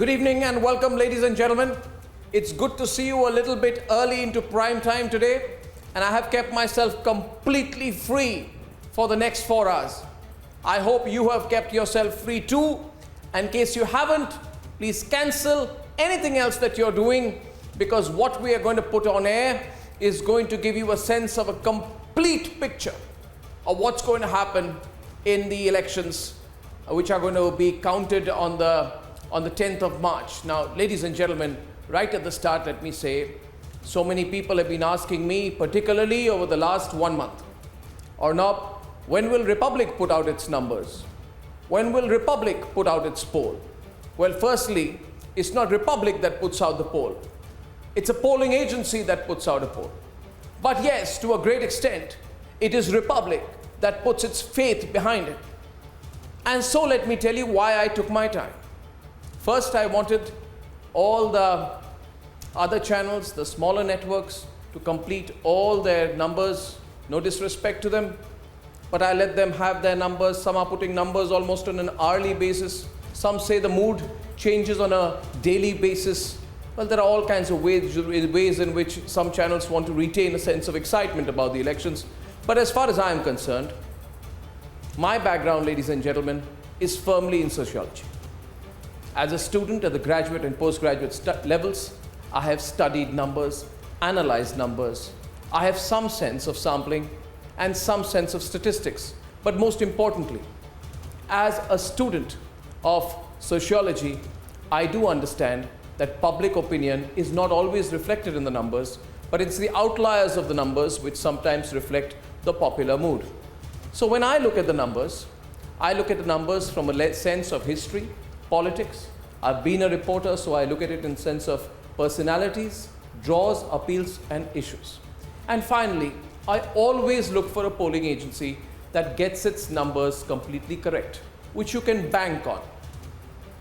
Good evening and welcome, ladies and gentlemen. It's good to see you a little bit early into prime time today, and I have kept myself completely free for the next 4 hours. I hope you have kept yourself free too. In case you haven't, please cancel anything else that you're doing, because what we are going to put on air is going to give you a sense of a complete picture of what's going to happen in the elections, which are going to be counted on the 10th of March. Now, ladies and gentlemen, right at the start, let me say, so many people have been asking me, particularly over the last 1 month, Arnab, when will Republic put out its numbers? When will Republic put out its poll? Well, firstly, it's not Republic that puts out the poll. It's a polling agency that puts out a poll. But yes, to a great extent, it is Republic that puts its faith behind it. And so let me tell you why I took my time. First, I wanted all the other channels, the smaller networks, to complete all their numbers. No disrespect to them, but I let them have their numbers. Some are putting numbers almost on an hourly basis. Some say the mood changes on a daily basis. Well, there are all kinds of ways in which some channels want to retain a sense of excitement about the elections. But as far as I am concerned, my background, ladies and gentlemen, is firmly in sociology. As a student at the graduate and postgraduate levels, I have studied numbers, analyzed numbers. I have some sense of sampling and some sense of statistics. But most importantly, as a student of sociology, I do understand that public opinion is not always reflected in the numbers, but it's the outliers of the numbers which sometimes reflect the popular mood. So when I look at the numbers, I look at the numbers from a sense of history, politics. I've been a reporter, so I look at it in sense of personalities, draws, appeals, and issues. And finally, I always look for a polling agency that gets its numbers completely correct, which you can bank on.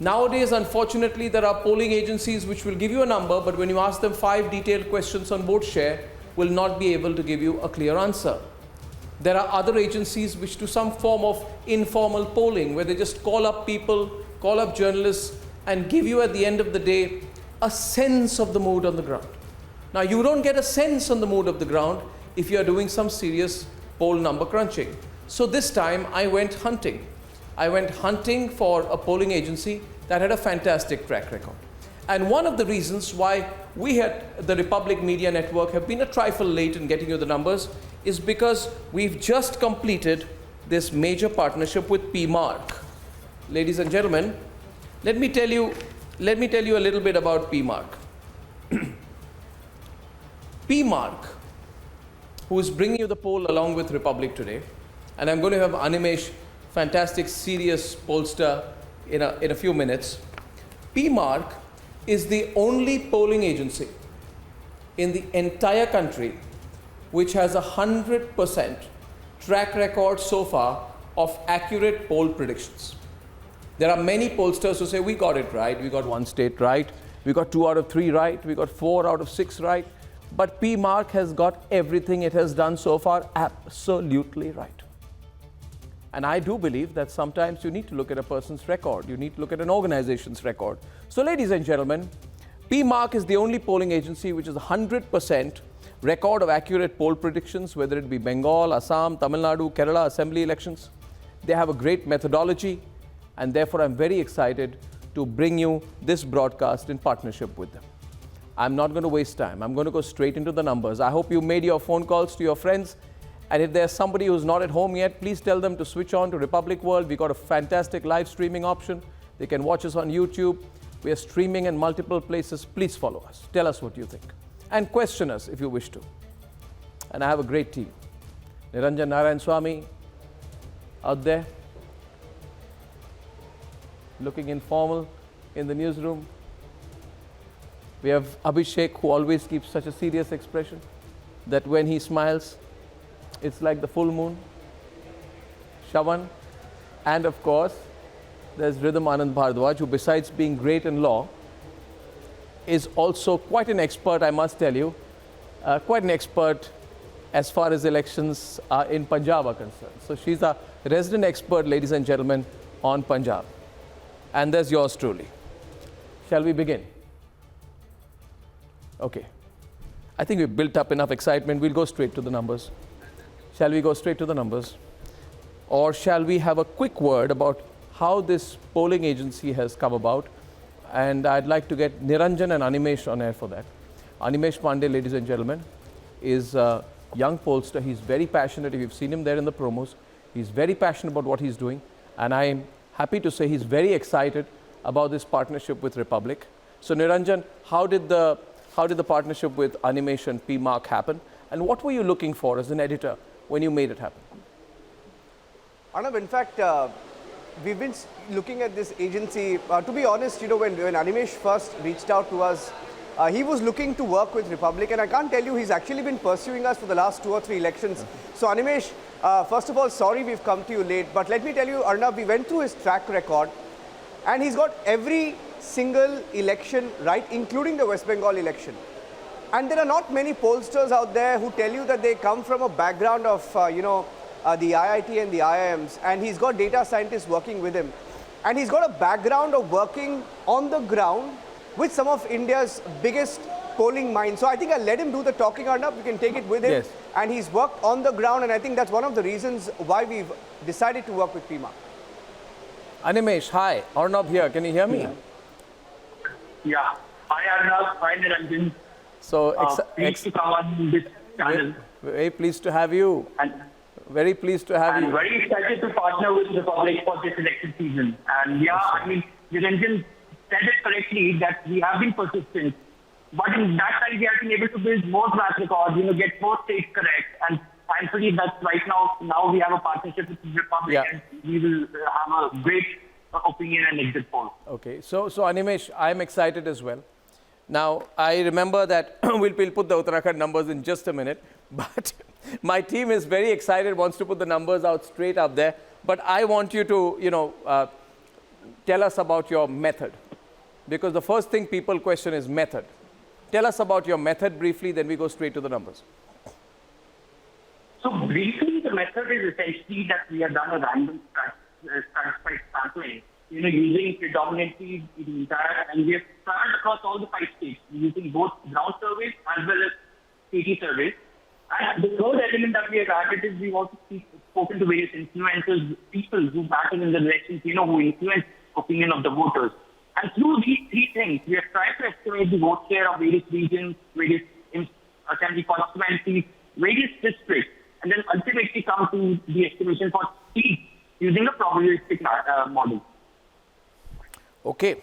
Nowadays, unfortunately, there are polling agencies which will give you a number, but when you ask them 5 detailed questions on vote share, will not be able to give you a clear answer. There are other agencies which do some form of informal polling, where they just call up people, call up journalists, and give you at the end of the day a sense of the mood on the ground. Now, you don't get a sense on the mood of the ground if you are doing some serious poll number crunching. So this time I went hunting. I went hunting for a polling agency that had a fantastic track record. And one of the reasons why we at the Republic Media Network have been a trifle late in getting you the numbers is because we've just completed this major partnership with PMark. Ladies and gentlemen, let me tell you a little bit about PMark. PMark, who is bringing you the poll along with Republic today, and I'm going to have Animesh, fantastic, serious pollster, in a few minutes. PMark is the only polling agency in the entire country which has 100% track record so far of accurate poll predictions. There are many pollsters who say, we got it right, we got 1 state right, we got 2 out of 3 right, we got 4 out of 6 right, but PMark has got everything it has done so far absolutely right. And I do believe that sometimes you need to look at a person's record, you need to look at an organization's record. So ladies and gentlemen, PMark is the only polling agency which is 100% record of accurate poll predictions, whether it be Bengal, Assam, Tamil Nadu, Kerala assembly elections. They have a great methodology, and therefore I'm very excited to bring you this broadcast in partnership with them. I'm not going to waste time. I'm going to go straight into the numbers. I hope you made your phone calls to your friends. And if there's somebody who's not at home yet, please tell them to switch on to Republic World. We've got a fantastic live streaming option. They can watch us on YouTube. We are streaming in multiple places. Please follow us. Tell us what you think. And question us if you wish to. And I have a great team. Niranjan Narayan Swami out there, looking informal in the newsroom. We have Abhishek, who always keeps such a serious expression that when he smiles, it's like the full moon. Shavan. And of course, there's Rhythm Anand Bhardwaj, who besides being great in law, is also quite an expert, I must tell you, quite an expert as far as elections in Punjab are concerned. So she's a resident expert, ladies and gentlemen, on Punjab. And there's yours truly. Shall we begin? Okay. I think we've built up enough excitement. We'll go straight to the numbers. Shall we go straight to the numbers? Or shall we have a quick word about how this polling agency has come about? And I'd like to get Niranjan and Animesh on air for that. Animesh Pandey, ladies and gentlemen, is a young pollster. He's very passionate. You've seen him there in the promos. He's very passionate about what he's doing. And I'm happy to say he's very excited about this partnership with Republic. So Niranjan, how did the partnership with Animesh and PMark happen? And what were you looking for as an editor when you made it happen? Arnab, in fact, we've been looking at this agency. To be honest, when Animesh first reached out to us, he was looking to work with Republic, and I can't tell you, he's actually been pursuing us for the last 2 or 3 elections. So Animesh, first of all, sorry we've come to you late, but let me tell you, Arnab, we went through his track record, and he's got every single election right, including the West Bengal election. And there are not many pollsters out there who tell you that they come from a background of, the IIT and the IIMs, and he's got data scientists working with him. And he's got a background of working on the ground with some of India's biggest polling minds. So I think I'll let him do the talking, Arnab. You can take it with him. Yes. And he's worked on the ground, and I think that's one of the reasons why we've decided to work with PMark. Animesh, hi. Arnab here. Can you hear me? Yeah. Hi Arnab, hi Niranjan. So, Pleased to come on this channel. very pleased to have you. And Very pleased to have I'm you. very excited to partner with Republic for this election season. And yeah, I mean, Niranjan said it correctly that we have been persistent. But in that time, we have been able to build more track records, get more states correct. And thankfully, that right now we have a partnership with Republic, and we will have a great opinion and exit poll. Okay, so Animesh, I'm excited as well. Now, I remember that we'll put the Uttarakhand numbers in just a minute, but my team is very excited, wants to put the numbers out straight up there. But I want you to, tell us about your method, because the first thing people question is method. Tell us about your method briefly, then we go straight to the numbers. So briefly, the method is essentially that we have done a random stratified sampling, using predominantly the entire, and we have scattered across all the 5 states, using both ground surveys as well as city surveys. And the third element that we have added is we've also spoken to various influencers, people who matter in the elections, who influence opinion of the voters. And through these 3 things, we have tried to estimate the vote share of various regions, various assembly constituencies, various districts, and then ultimately come to the estimation for seats using a probabilistic model. Okay.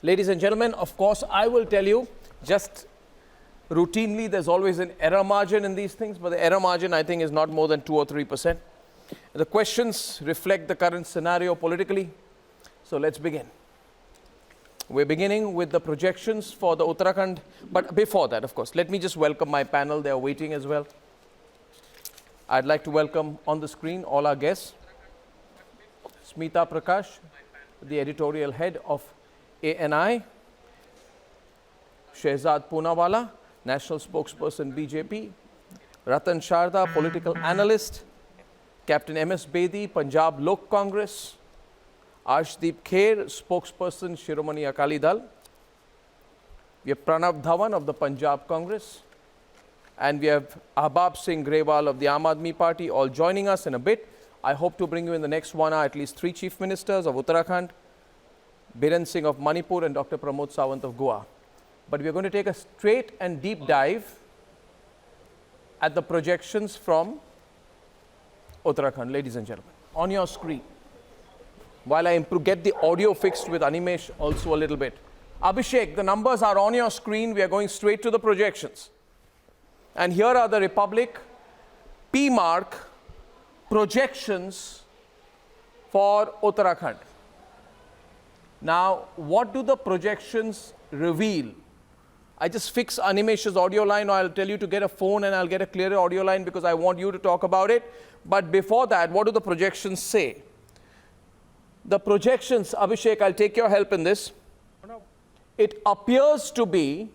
Ladies and gentlemen, of course, I will tell you, just routinely, there's always an error margin in these things, but the error margin, I think, is not more than 2 or 3%. The questions reflect the current scenario politically. So let's begin. We're beginning with the projections for the Uttarakhand. But before that, of course, let me just welcome my panel. They're waiting as well. I'd like to welcome on the screen all our guests. Smita Prakash, the editorial head of ANI. Shehzad Poonawala, national spokesperson BJP. Ratan Sharda, political analyst. Captain MS Bedi, Punjab Lok Congress. Arshdeep Kher, spokesperson Shiromani Akali Dal. We have Pranav Dhawan of the Punjab Congress. And we have Ahbab Singh Grewal of the Aam Aadmi Party, all joining us in a bit. I hope to bring you in the next 1 hour at least 3 chief ministers of Uttarakhand, Biren Singh of Manipur, and Dr. Pramod Sawant of Goa. But we're going to take a straight and deep dive at the projections from Uttarakhand, ladies and gentlemen. On your screen, while I get the audio fixed with Animesh also a little bit. Abhishek, the numbers are on your screen. We are going straight to the projections. And here are the Republic PMark projections for Uttarakhand. Now, what do the projections reveal? I just fix Animesh's audio line, or I'll tell you to get a phone and I'll get a clearer audio line because I want you to talk about it. But before that, what do the projections say? The projections, Abhishek, I'll take your help in this. It appears to be,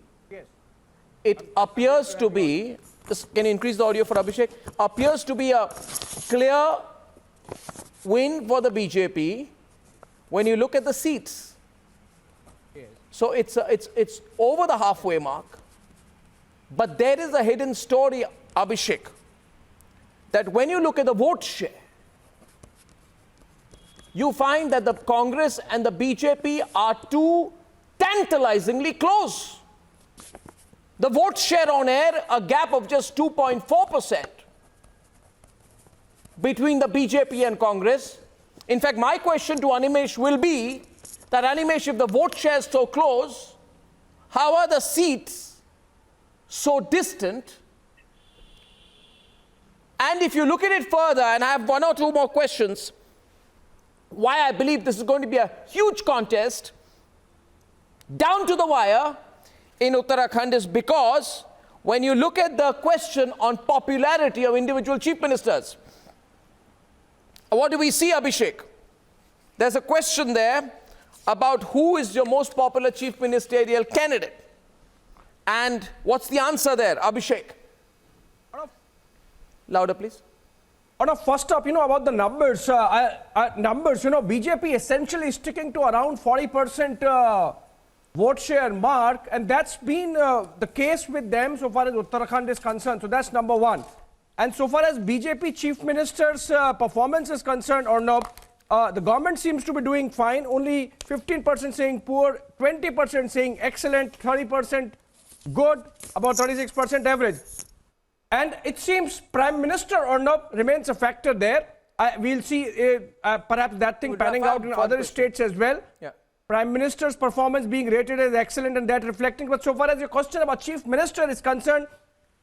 just, can you increase the audio for Abhishek? Appears to be a clear win for the BJP when you look at the seats. So it's over the halfway mark. But there is a hidden story, Abhishek, that when you look at the vote share, you find that the Congress and the BJP are too tantalizingly close. The vote share on air, a gap of just 2.4% between the BJP and Congress. In fact, my question to Animesh will be that, Animesh, if the vote share is so close, how are the seats so distant? And if you look at it further, and I have one or two more questions, why I believe this is going to be a huge contest down to the wire in Uttarakhand is because when you look at the question on popularity of individual chief ministers, what do we see, Abhishek? There's a question there about who is your most popular chief ministerial candidate. And what's the answer there, Abhishek? Louder, please. First up, about the numbers, BJP essentially sticking to around 40% vote share mark, and that's been the case with them so far as Uttarakhand is concerned. So that's number one. And so far as BJP chief minister's performance is concerned, the government seems to be doing fine. Only 15% saying poor, 20% saying excellent, 30% good, about 36% average. And it seems Prime Minister remains a factor there. We'll see perhaps that thing panning out in other states as well. Yeah. Prime Minister's performance being rated as excellent and that reflecting. But so far as your question about Chief Minister is concerned,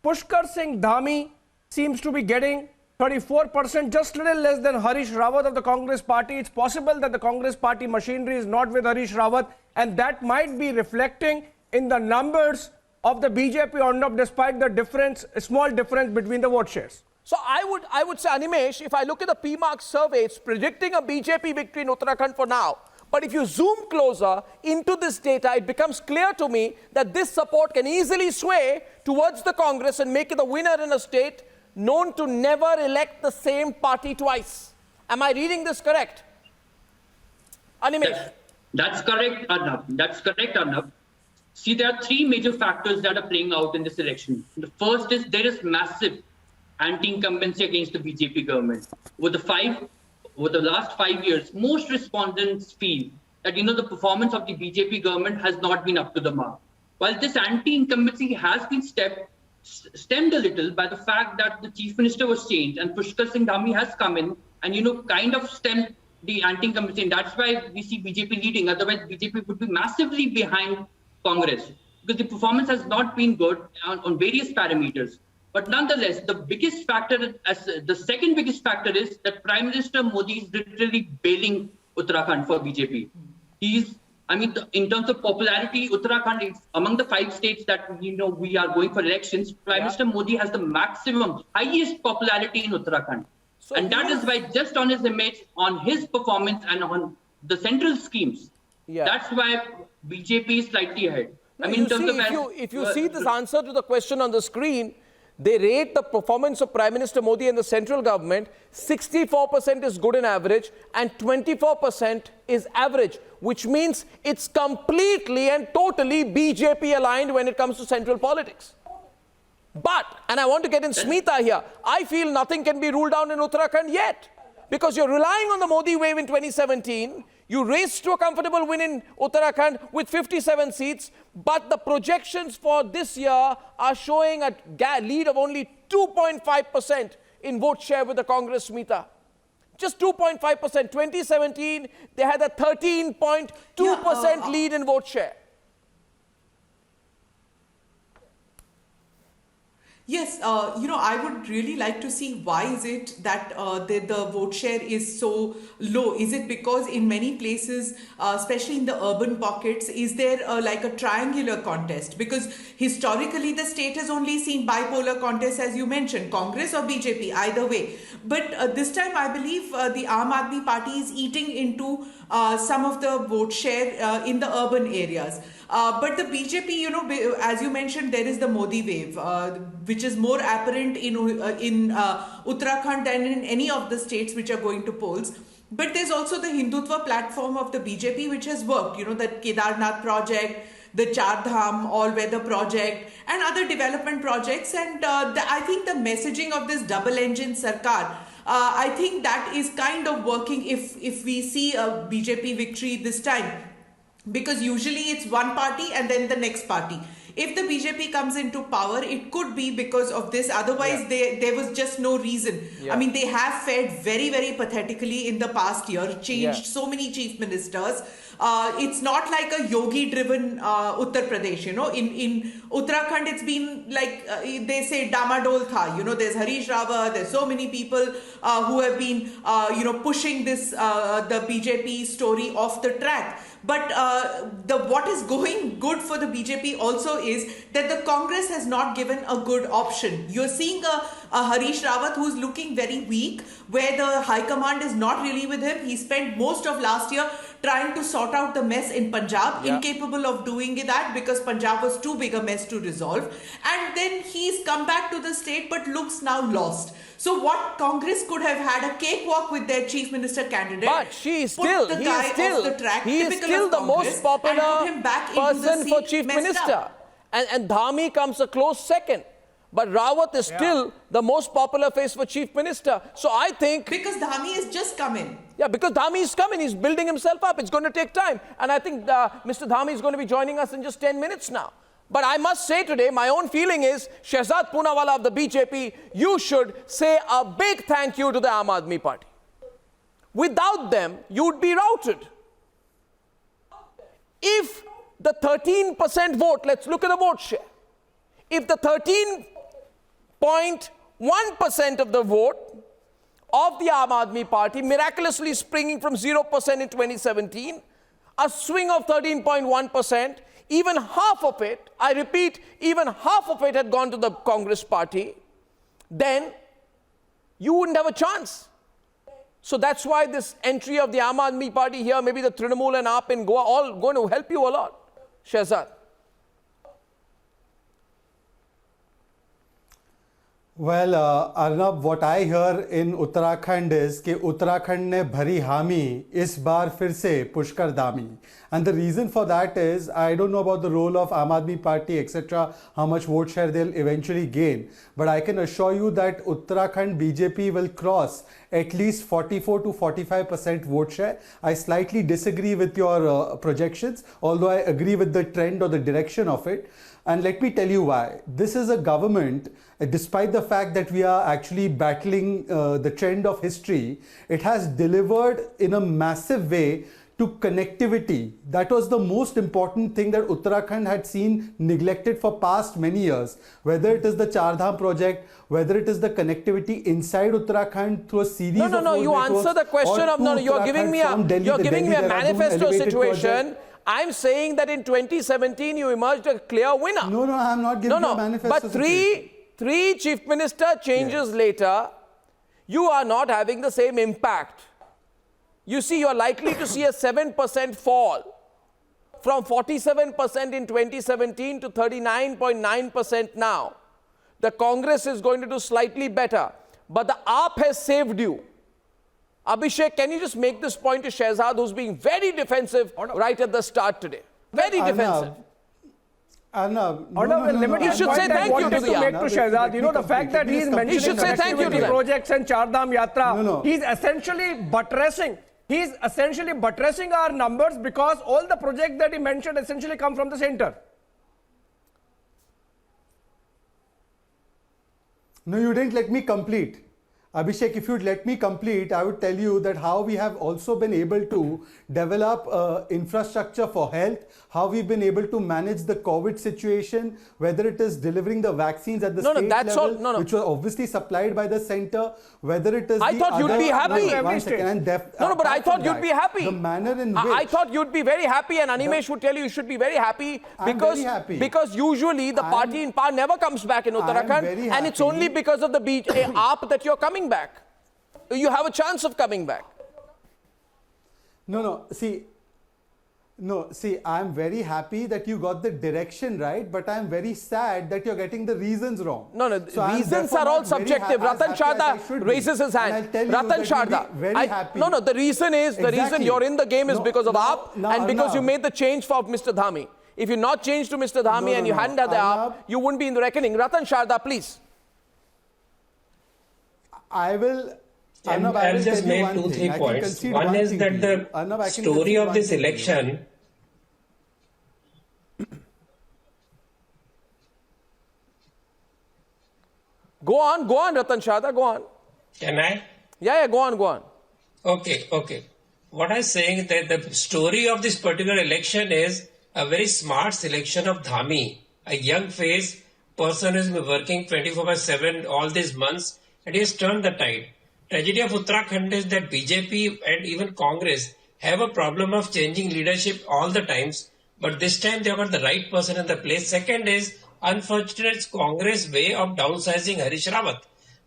Pushkar Singh Dhami seems to be getting 34%, just little less than Harish Rawat of the Congress party. It's possible that the Congress party machinery is not with Harish Rawat, and that might be reflecting in the numbers of the BJP despite the small difference between the vote shares. So I would say, Animesh, if I look at the PMark survey, it's predicting a BJP victory in Uttarakhand for now. But if you zoom closer into this data, it becomes clear to me that this support can easily sway towards the Congress and make it the winner in a state known to never elect the same party twice. Am I reading this correct? Animesh? That's correct, Arnab. That's correct, Arnab. See, there are three major factors that are playing out in this election. The first is there is massive anti-incumbency against the BJP government. Over the last 5 years, most respondents feel that, the performance of the BJP government has not been up to the mark. While this anti-incumbency has been stemmed a little by the fact that the chief minister was changed and Pushkar Singh Dhami has come in and, kind of stemmed the anti-incumbency. And that's why we see BJP leading. Otherwise, BJP would be massively behind Congress because the performance has not been good on various parameters. But nonetheless, the second biggest factor is that Prime Minister Modi is literally bailing Uttarakhand for BJP. In terms of popularity, Uttarakhand is among the 5 states that we are going for elections. Prime Minister Modi has the highest popularity in Uttarakhand. So and that is why just on his image, on his performance and on the central schemes, that's why BJP is slightly ahead. No, if you see this answer to the question on the screen, they rate the performance of Prime Minister Modi and the central government, 64% is good and average and 24% is average, which means it's completely and totally BJP aligned when it comes to central politics. But, and I want to get in Smita here, I feel nothing can be ruled out in Uttarakhand yet because you're relying on the Modi wave in 2017. You raced to a comfortable win in Uttarakhand with 57 seats, but the projections for this year are showing a lead of only 2.5% in vote share with the Congress, Smita. Just 2.5%. 2017, they had a 13.2% lead in vote share. Yes, I would really like to see why is it that the vote share is so low. Is it because in many places, especially in the urban pockets, is there like a triangular contest? Because historically, the state has only seen bipolar contests, as you mentioned, Congress or BJP, either way. But this time, I believe the Aam Aadmi Party is eating into some of the vote share in the urban areas. But the BJP, as you mentioned, there is the Modi wave, which is more apparent in Uttarakhand than in any of the states which are going to polls. But there's also the Hindutva platform of the BJP, which has worked. You know, the Kedarnath project, the Char Dham all-weather project, and other development projects. And I think the messaging of this double-engine Sarkar, I think that is kind of working if we see a BJP victory this time. Because usually it's one party and then the next party. If the BJP comes into power, it could be because of this. Otherwise, there was just no reason. I mean, they have fared very, very pathetically in the past year, changed so many chief ministers. It's not like a yogi-driven Uttar Pradesh. You know, in Uttarakhand, it's been like they say damadol tha. You know, there's Harish Rawat. There's so many people who have been, pushing this the BJP story off the track. But what is going good for the BJP also is that the Congress has not given a good option. You're seeing a Harish Rawat who's looking very weak, where the High Command is not really with him. He spent most of last year trying to sort out the mess in Punjab, incapable of doing that because Punjab was too big a mess to resolve. And then he's come back to the state but looks now lost. So what Congress could have had a cakewalk with their chief minister candidate. But he is still the most popular person for chief minister. And Dhami comes a close second. But Rawat is still the most popular face for chief minister. So I think... Because Dhami has just come in. Yeah, because Dhami is coming. He's building himself up. It's going to take time. And I think Mr. Dhami is going to be joining us in just 10 minutes now. But I must say today, my own feeling is, Shehzad Poonawalla of the BJP, you should say a big thank you to the Aam Aadmi Party. Without them, you'd be routed. If the 13% vote, let's look at the vote share. If the 13.1% of the vote of the Aam Aadmi Party, miraculously springing from 0% in 2017, a swing of 13.1%, even half of it, I repeat, even half of it had gone to the Congress party, then you wouldn't have a chance. So that's why this entry of the Aam Aadmi Party here, maybe the Trinamool and AAP in Goa, all going to help you a lot. Shehzad. Well, Arnab, what I hear in Uttarakhand is कि Uttarakhand ने भरी हामी इस बार फिर से पुष्कर दामी. And the reason for that is, I don't know about the role of Aam Aadmi Party, etc., how much vote share they'll eventually gain. But I can assure you that Uttarakhand BJP will cross at least 44 to 45% vote share. I slightly disagree with your projections, although I agree with the trend or the direction of it. And let me tell you why. This is a government, despite the fact that we are actually battling the trend of history, it has delivered in a massive way to connectivity. That was the most important thing that Uttarakhand had seen neglected for past many years. Whether it is the Char Dham project, whether it is the connectivity inside Uttarakhand through a series of No, you answer the question of, you're giving me a manifesto situation. I'm saying that in 2017 you emerged a clear winner. No, I'm not giving you a manifesto. But three chief minister changes later, you are not having the same impact. You see, you're likely to see a 7% fall from 47% in 2017 to 39.9% now. The Congress is going to do slightly better, but the AAP has saved you. Abhishek, can you just make this point to Shehzad, who's being very defensive right at the start today? Very defensive. Arnab, you should say thank you to the make to Shehzad. You know, the fact that he's mentioning should say thank you to them. Projects and Char Dham Yatra, he's essentially buttressing our numbers because all the projects that he mentioned essentially come from the center. No, you didn't let me complete. Abhishek, if you'd let me complete, I would tell you that how we have also been able to develop infrastructure for health, how we've been able to manage the COVID situation, whether it is delivering the vaccines at the state level, which were obviously supplied by the center, whether it is I thought you'd be happy. But I thought you'd be happy. The manner in which... I thought you'd be very happy, and Animesh would tell you should be very happy because usually the party in power never comes back in Uttarakhand, and it's only because of the AAP that you're coming back. You have a chance of coming back. No. See, No, see, I'm very happy that you got the direction right, but I'm very sad that you're getting the reasons wrong. No, I'm reasons therefore are all not very subjective. as Ratan happy as I Sharda should be. raises his And hand. I'll tell you Ratan that you'll Sharda. be very happy. No, the reason is Exactly. you're in the game is No, because of now- AAP now, and because you Arnab. made the change for Mr. Dhami. If you not changed to Mr. Dhami No, and you no, hadn't had the Arnab. AAP, you wouldn't be in the reckoning. Ratan Sharda, please. I will. Arnab, I I'll will just tell you make one 2-3 thing. I can points. concede One is thing that to the you. Arnab, I can story concede of one this thing to you. election. Go on, Ratan Sharda, go on. Can I? Yeah, go on. Okay. What I'm saying is that the story of this particular election is a very smart selection of Dhami, a young face, person who's been working 24/7 all these months, and he has turned the tide. Tragedy of Uttarakhand is that BJP and even Congress have a problem of changing leadership all the times, but this time they have got the right person in the place. Second is unfortunate Congress way of downsizing Harish Rawat.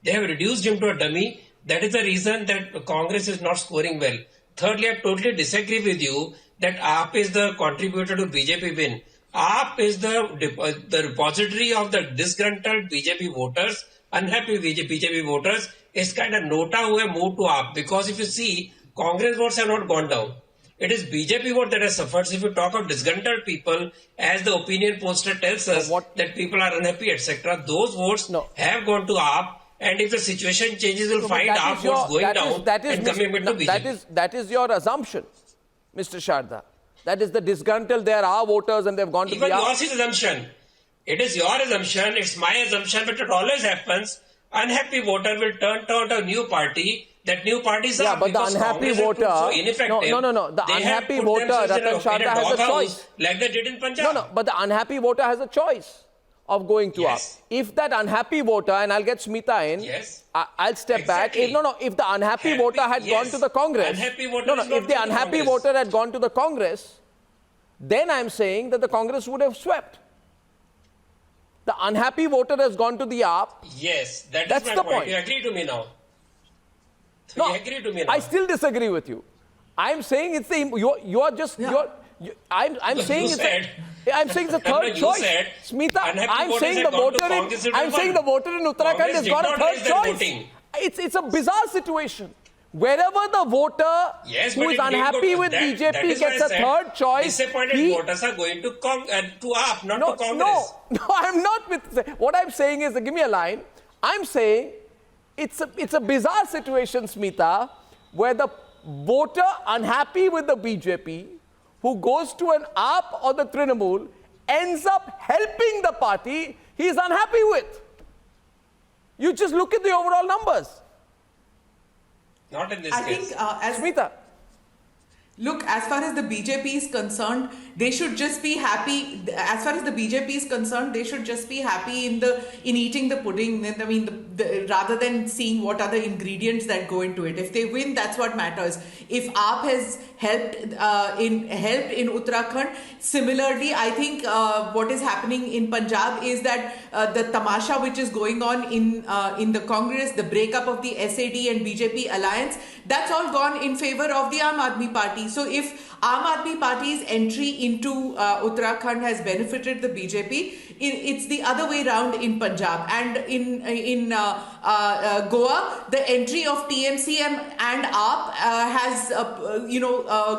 They have reduced him to a dummy. That is the reason that Congress is not scoring well. Thirdly, I totally disagree with you that AAP is the contributor to BJP win. AAP is the repository of the disgruntled BJP voters, unhappy BJP voters. It's kind of Nota who have moved to AAP, because if you see, Congress votes have not gone down. It is BJP vote that has suffered. So if you talk of disgruntled people, as the opinion poster tells us that people are unhappy, etc., those votes have gone to AAP. And if the situation changes, we'll find AAP votes going down and coming into BJP. That is your assumption, Mr. Sharda. That is the disgruntled, they are our voters and they've gone to Even the yours is assumption. It is your assumption, it's my assumption, but it always happens. Unhappy voter will turn to a new party. That new party is but the unhappy voter. So ineffective. No. The unhappy voter, Ratan Sharda, has a choice. Like they did in Punjab. No, but the unhappy voter has a choice of going to Yes. AAP. If that unhappy voter, and I'll get Smita in, Yes. I'll step Exactly. back. If the unhappy voter had gone to the Congress, Unhappy voter is not if the going to unhappy Congress. voter had gone to the Congress, then I'm saying that the Congress would have swept. The unhappy voter has gone to the AAP. Yes, That's my the point. point. You agree to me now? No, You agree to me now? I still disagree with you. I'm saying it's the I'm saying it's a third You choice. said Smita, unhappy I'm voters saying have the gone to voter in Congress, it I'm will saying the won. voter in Uttarakhand Congress has did got not a third raise their choice. voting. It's a bizarre situation. Wherever the voter Yes, who but is it didn't unhappy go- with that BJP is why gets I a said third choice. Disappointed voters are going to AAP, not to Congress. No, I'm not with. What I'm saying is, give me a line. I'm saying it's a bizarre situation, Smita, where the voter unhappy with the BJP, who goes to an AAP or the Trinamool, ends up helping the party he's unhappy with. You just look at the overall numbers. Not in this I case. think Smita. Look, as far as the BJP is concerned, they should just be happy. As far as the BJP is concerned, they should just be happy in eating the pudding. I mean, rather than seeing what are the ingredients that go into it. If they win, that's what matters. If AAP has helped in Uttarakhand, similarly, I think what is happening in Punjab is that the tamasha which is going on in the Congress, the breakup of the SAD and BJP alliance, that's all gone in favor of the Aam Aadmi Party. So if Aam Aadmi Party's entry into Uttarakhand has benefited the BJP, it's the other way around in Punjab. And in Goa, the entry of TMC and AAP has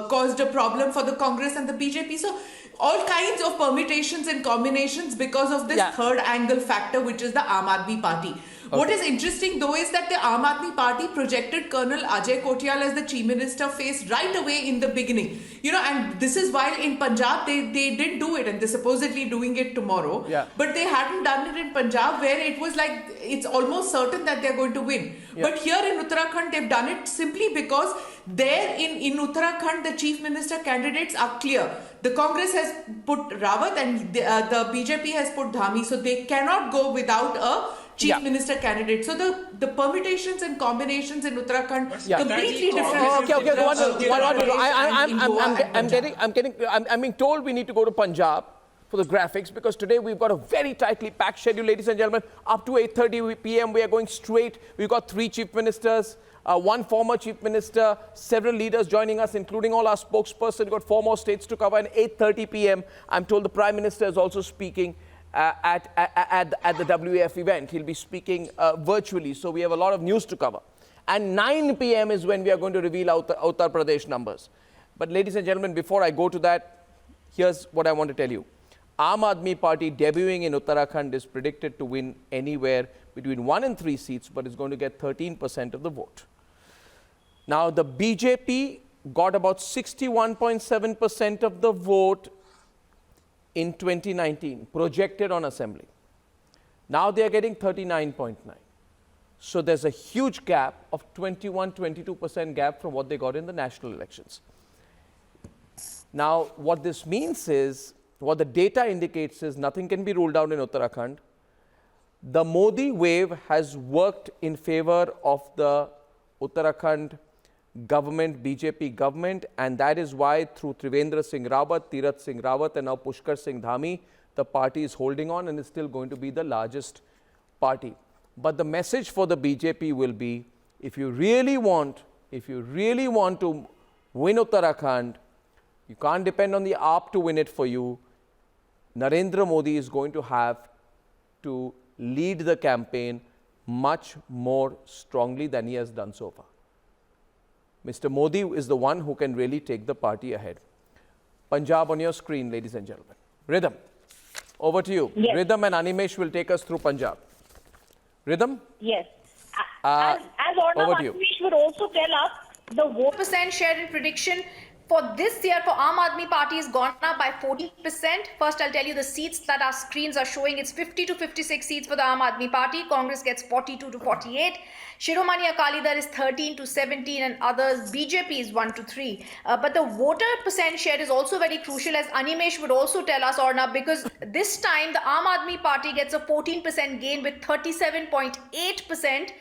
caused a problem for the Congress and the BJP. So all kinds of permutations and combinations because of this third angle factor, which is the Aam Aadmi Party. Okay. What is interesting though is that the Aam Aadmi Party projected Colonel Ajay Kotial as the Chief Minister face right away in the beginning. And this is why in Punjab they did do it and they're supposedly doing it tomorrow. Yeah. But they hadn't done it in Punjab where it was like it's almost certain that they're going to win. Yeah. But here in Uttarakhand they've done it simply because there in Uttarakhand the Chief Minister candidates are clear. The Congress has put Rawat and the BJP has put Dhami. So they cannot go without a Chief Minister candidate. So the permutations and combinations in Uttarakhand completely different. Okay. I'm being told we need to go to Punjab. for the graphics, because today we've got a very tightly packed schedule, ladies and gentlemen. Up to 8:30 p.m. we are going straight. We've got 3 chief ministers, 1 former chief minister, several leaders joining us, including all our spokespersons. We've got 4 more states to cover. And 8:30 p.m. I'm told the Prime Minister is also speaking at the WEF event. He'll be speaking virtually, so we have a lot of news to cover. And 9 p.m. is when we are going to reveal Uttar Pradesh numbers. But ladies and gentlemen, before I go to that, here's what I want to tell you. Aam Aadmi Party debuting in Uttarakhand is predicted to win anywhere between 1 and 3 seats, but is going to get 13% of the vote. Now, the BJP got about 61.7% of the vote in 2019, projected on assembly. Now they are getting 39.9. So there's a huge gap of 21-22% gap from what they got in the national elections. Now, what this means is, what the data indicates is nothing can be ruled out in Uttarakhand. The Modi wave has worked in favor of the Uttarakhand government, BJP government, and that is why through Trivendra Singh Rawat, Tirath Singh Rawat and now Pushkar Singh Dhami, the party is holding on and is still going to be the largest party. But the message for the BJP will be, if you really want to win Uttarakhand, you can't depend on the AAP to win it for you. Narendra Modi is going to have to lead the campaign much more strongly than he has done so far. Mr. Modi is the one who can really take the party ahead. Punjab on your screen, ladies and gentlemen. Rhythm, over to you. Yes. Rhythm and Animesh will take us through Punjab. Rhythm? Yes. As over Orna to you. Manish would also tell us, the vote % share in prediction for this year for Aam Aadmi Party has gone up by 14%. First, I'll tell you the seats that our screens are showing. It's 50 to 56 seats for the Aam Aadmi Party. Congress gets 42 to 48. Shiromani Akali Dal is 13 to 17 and others. BJP is 1 to 3. But the voter % share is also very crucial, as Animesh would also tell us, Orna, because this time the Aam Aadmi Party gets a 14% gain with 37.8%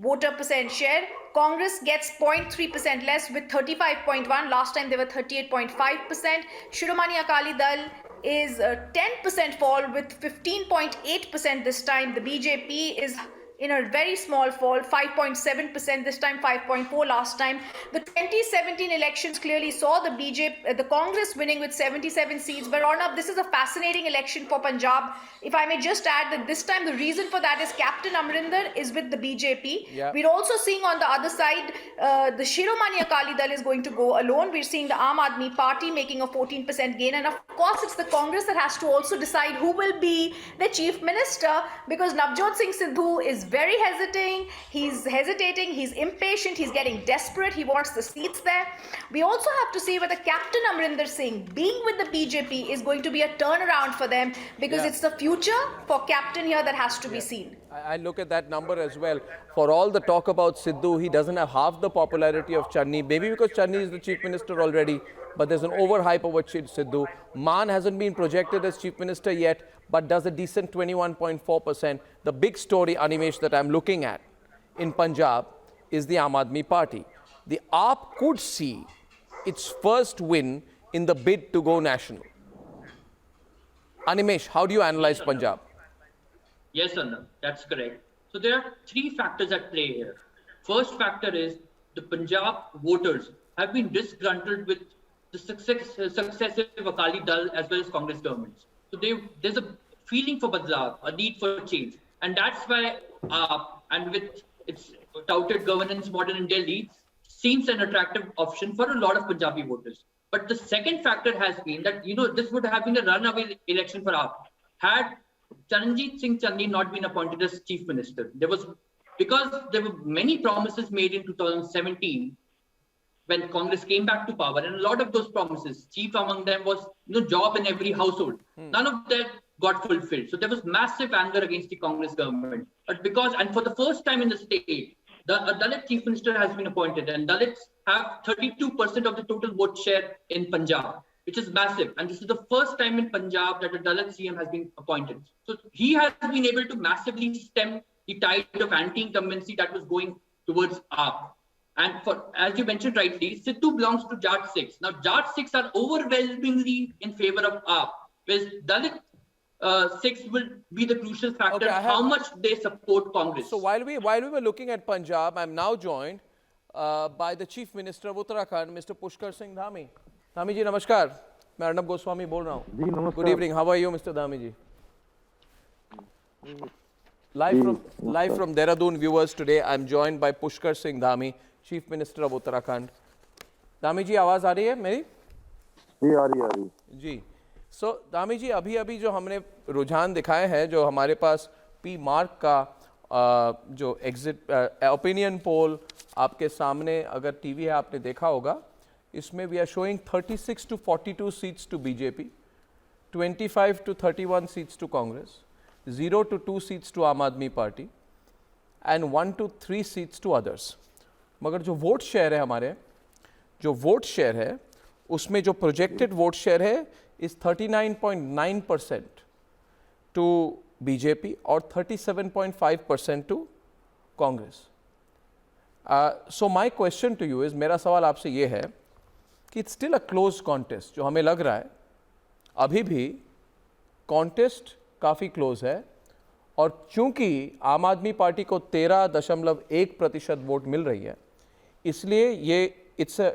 voter % share. Congress gets 0.3% less with 35.1. Last time they were 38.5%. Shiromani Akali Dal is a 10% fall with 15.8% this time. The BJP is in a very small fall, 5.7% this time, 5.4% last time. The 2017 elections clearly saw the Congress winning with 77 seats. But Arnab, this is a fascinating election for Punjab. If I may just add that this time the reason for that is Captain Amrinder is with the BJP. Yeah. We're also seeing on the other side, the Shiromani Akali Dal is going to go alone. We're seeing the Aam Aadmi Party making a 14% gain. And of course, it's the Congress that has to also decide who will be the chief minister, because Navjot Singh Sidhu is very hesitating, he's impatient, he's getting desperate, he wants the seats there. We also have to see whether Captain Amrinder Singh, being with the BJP, is going to be a turnaround for them, because it's the future for Captain here that has to be seen. I look at that number as well. For all the talk about Sidhu, he doesn't have half the popularity of Channi, maybe because Channi is the chief minister already, but there's an overhype over Sidhu. Maan hasn't been projected as chief minister yet, but does a decent 21.4%. The big story, Animesh, that I'm looking at in Punjab is the Aam Aadmi Party. The AAP could see its first win in the bid to go national. Animesh, how do you analyze Punjab? Yes, Arnab, that's correct. So there are 3 factors at play here. First factor is the Punjab voters have been disgruntled with the successive Akali Dal as well as Congress governments. So there's a feeling for badlav, a need for change. And that's why and with its touted governance model in Delhi, seems an attractive option for a lot of Punjabi voters. But the second factor has been that, this would have been a runaway election for AAP. Had Charanjit Singh Channi not been appointed as chief minister, because there were many promises made in 2017 when Congress came back to power, and a lot of those promises, chief among them was job in every household. None of that got fulfilled. So there was massive anger against the Congress government. But for the first time in the state, a Dalit chief minister has been appointed, and Dalits have 32% of the total vote share in Punjab, which is massive. And this is the first time in Punjab that a Dalit CM has been appointed. So he has been able to massively stem the tide of anti-incumbency that was going towards AAP. And as you mentioned rightly, Sidhu belongs to Jat 6. Now, Jat 6 are overwhelmingly in favor of AAP. whereas Dalit sects will be the crucial factor, Okay, how much they support Congress. So while we were looking at Punjab, I'm now joined by the Chief Minister of Uttarakhand, Mr. Pushkar Singh Dhami. Dhami ji, namaskar. मैं अर्नब गोस्वामी बोल रहा हूँ. Good evening. How are you, Mr. Dhami ji? Live from Dehradun viewers today, I'm joined by Pushkar Singh Dhami, Chief Minister of Uttarakhand. Dhami ji, आवाज आ रही है मेरी? जी आ रही जी. सो धामी जी, अभी जो हमने रुझान दिखाए हैं, जो हमारे पास पी मार्क का जो एग्जिट ओपिनियन पोल आपके सामने अगर टीवी है आपने देखा होगा, इसमें we are showing 36 to 42 seats to BJP, 25 to 31 seats to Congress, 0 to 2 seats to Aam Aadmi Party and 1 to 3 seats to others. मगर जो वोट शेयर है हमारे, जो वोट शेयर है उसमें जो प्रोजेक्टेड वोट शेयर है is 39.9% to BJP or 37.5% to Congress. So my question to you is, मेरा सवाल आपसे ये है कि it's still a close contest. जो हमें लग रहा है अभी भी contest काफ़ी close है, और चूंकि आम आदमी पार्टी को 13.1% वोट मिल रही है, इसलिए ये it's a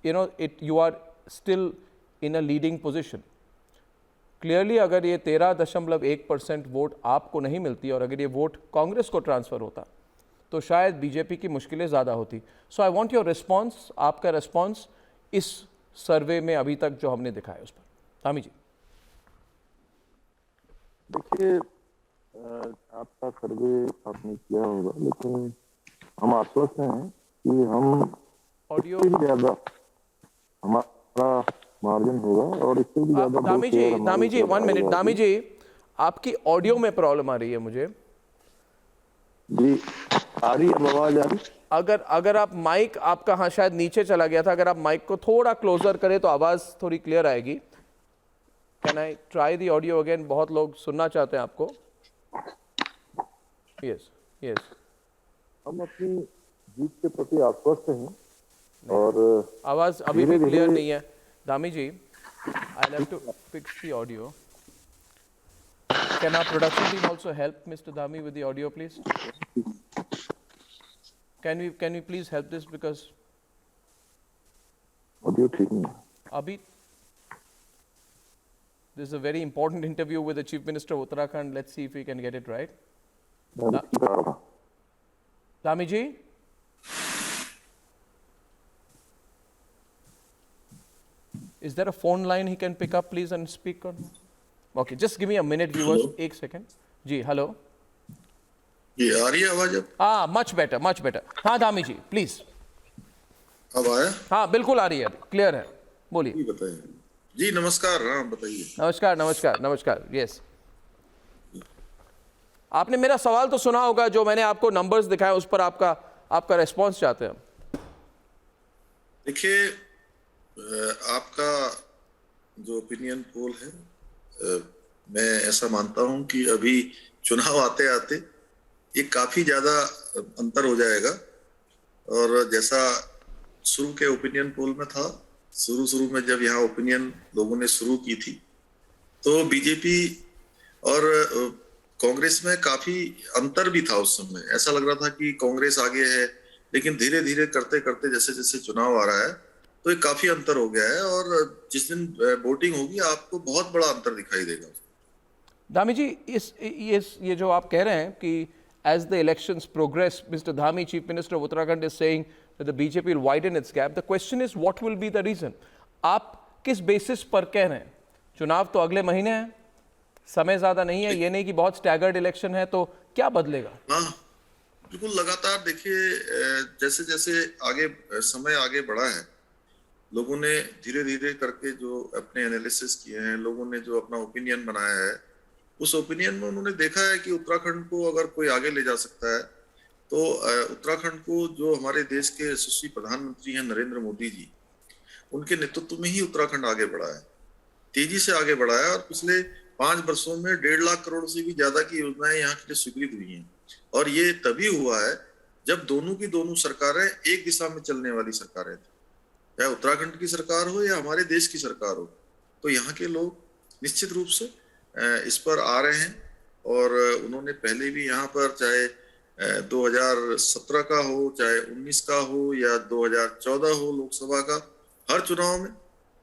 you are still in a leading position. Clearly अगर ये 13.1% वोट आपको नहीं मिलती और अगर ये वोट कांग्रेस को ट्रांसफ़र होता तो शायद बीजेपी की मुश्किलें ज़्यादा होती. सो आई वांट योर रिस्पांस, आपका रिस्पांस इस सर्वे में अभी तक जो हमने दिखाया उस पर. धामी जी. देखिए, आपका सर्वे आपने किया होगा, लेकिन हम आश्वस्त हैं कि हम ऑडियो ज़्यादा हमारा मार्जिन होगा और इससे भी ज्यादा. दामी जी 1 मिनट. दामी जी, आपकी ऑडियो में प्रॉब्लम आ रही है मुझे. जी आ रही है आवाज आ रही? अगर आप माइक आपका हाँ शायद नीचे चला गया था, अगर आप माइक को थोड़ा क्लोजर करें तो आवाज थोड़ी क्लियर आएगी. Can I try the audio again? बहुत लोग सुनना चाहते हैं आपको. यस. हम अपनी जीत के प्रति आश्वस्त हैं और आवाज अभी भी क्लियर नहीं है. Dhami ji, I'll have to fix the audio. Can our production team also help Mr. Dhami with the audio, please? Can we please help this, because audio ठीक नहीं. Abhi, this is a very important interview with the Chief Minister of Uttarakhand. Let's see if we can get it right. Dhami ji. Is there a phone line he can pick up, please, and speak on? Okay, just give me a minute, viewers. एक second. जी, hello. ये आ रही है आवाज अब? हाँ, much better. हाँ धामी जी, please. अब आया? हाँ, बिल्कुल आ रही है, क्लियर है. बोलिए. जी बताइए. जी नमस्कार. हाँ बताइए. नमस्कार. Yes. आपने मेरा सवाल तो सुना होगा, जो मैंने आपको नंबर्स दिखाए उस पर आपका रेस्पॉन्स चाहते हैं. देखिए, आपका जो ओपिनियन पोल है, मैं ऐसा मानता हूं कि अभी चुनाव आते आते ये काफी ज्यादा अंतर हो जाएगा. और जैसा शुरू के ओपिनियन पोल में था, शुरू में जब यहाँ ओपिनियन लोगों ने शुरू की थी, तो बीजेपी और कांग्रेस में काफी अंतर भी था. उस समय ऐसा लग रहा था कि कांग्रेस आगे है, लेकिन धीरे धीरे करते करते जैसे जैसे चुनाव आ रहा है तो ये काफी अंतर हो गया है, और जिस दिन वोटिंग होगी आपको बहुत बड़ा अंतर दिखाई देगा. धामी जी, ये जो आप कह रहे हैं कि as the elections progress, Mr. Dhami, Chief Minister of Uttarakhand, is saying that the BJP will widen its gap. The question is, what will be the reason? आप किस बेसिस पर कह रहे हैं? चुनाव तो अगले महीने है, समय ज्यादा नहीं है, ये नहीं कि बहुत स्टैगर्ड इलेक्शन है, तो क्या बदलेगा? हाँ, बिल्कुल लगातार देखिए, जैसे जैसे समय आगे बढ़ा है, लोगों ने धीरे धीरे करके जो अपने एनालिसिस किए हैं, लोगों ने जो अपना ओपिनियन बनाया है, उस ओपिनियन में उन्होंने देखा है कि उत्तराखंड को अगर कोई आगे ले जा सकता है तो उत्तराखंड को, जो हमारे देश के यशस्वी प्रधानमंत्री हैं नरेंद्र मोदी जी, उनके नेतृत्व में ही उत्तराखंड आगे बढ़ा है, तेजी से आगे बढ़ा है. और पिछले 5 वर्षों में 1.5 लाख करोड़ से भी ज्यादा की योजनाएं यहाँ के लिए स्वीकृत हुई हैं. और ये तभी हुआ है जब दोनों की दोनों सरकारें एक दिशा में चलने वाली सरकारें थी, चाहे उत्तराखंड की सरकार हो या हमारे देश की सरकार हो. तो यहाँ के लोग निश्चित रूप से इस पर आ रहे हैं। और उन्होंने पहले भी यहाँ पर चाहे 2017 का हो, चाहे 19 का हो या 2014 हो लोकसभा का, हर चुनाव में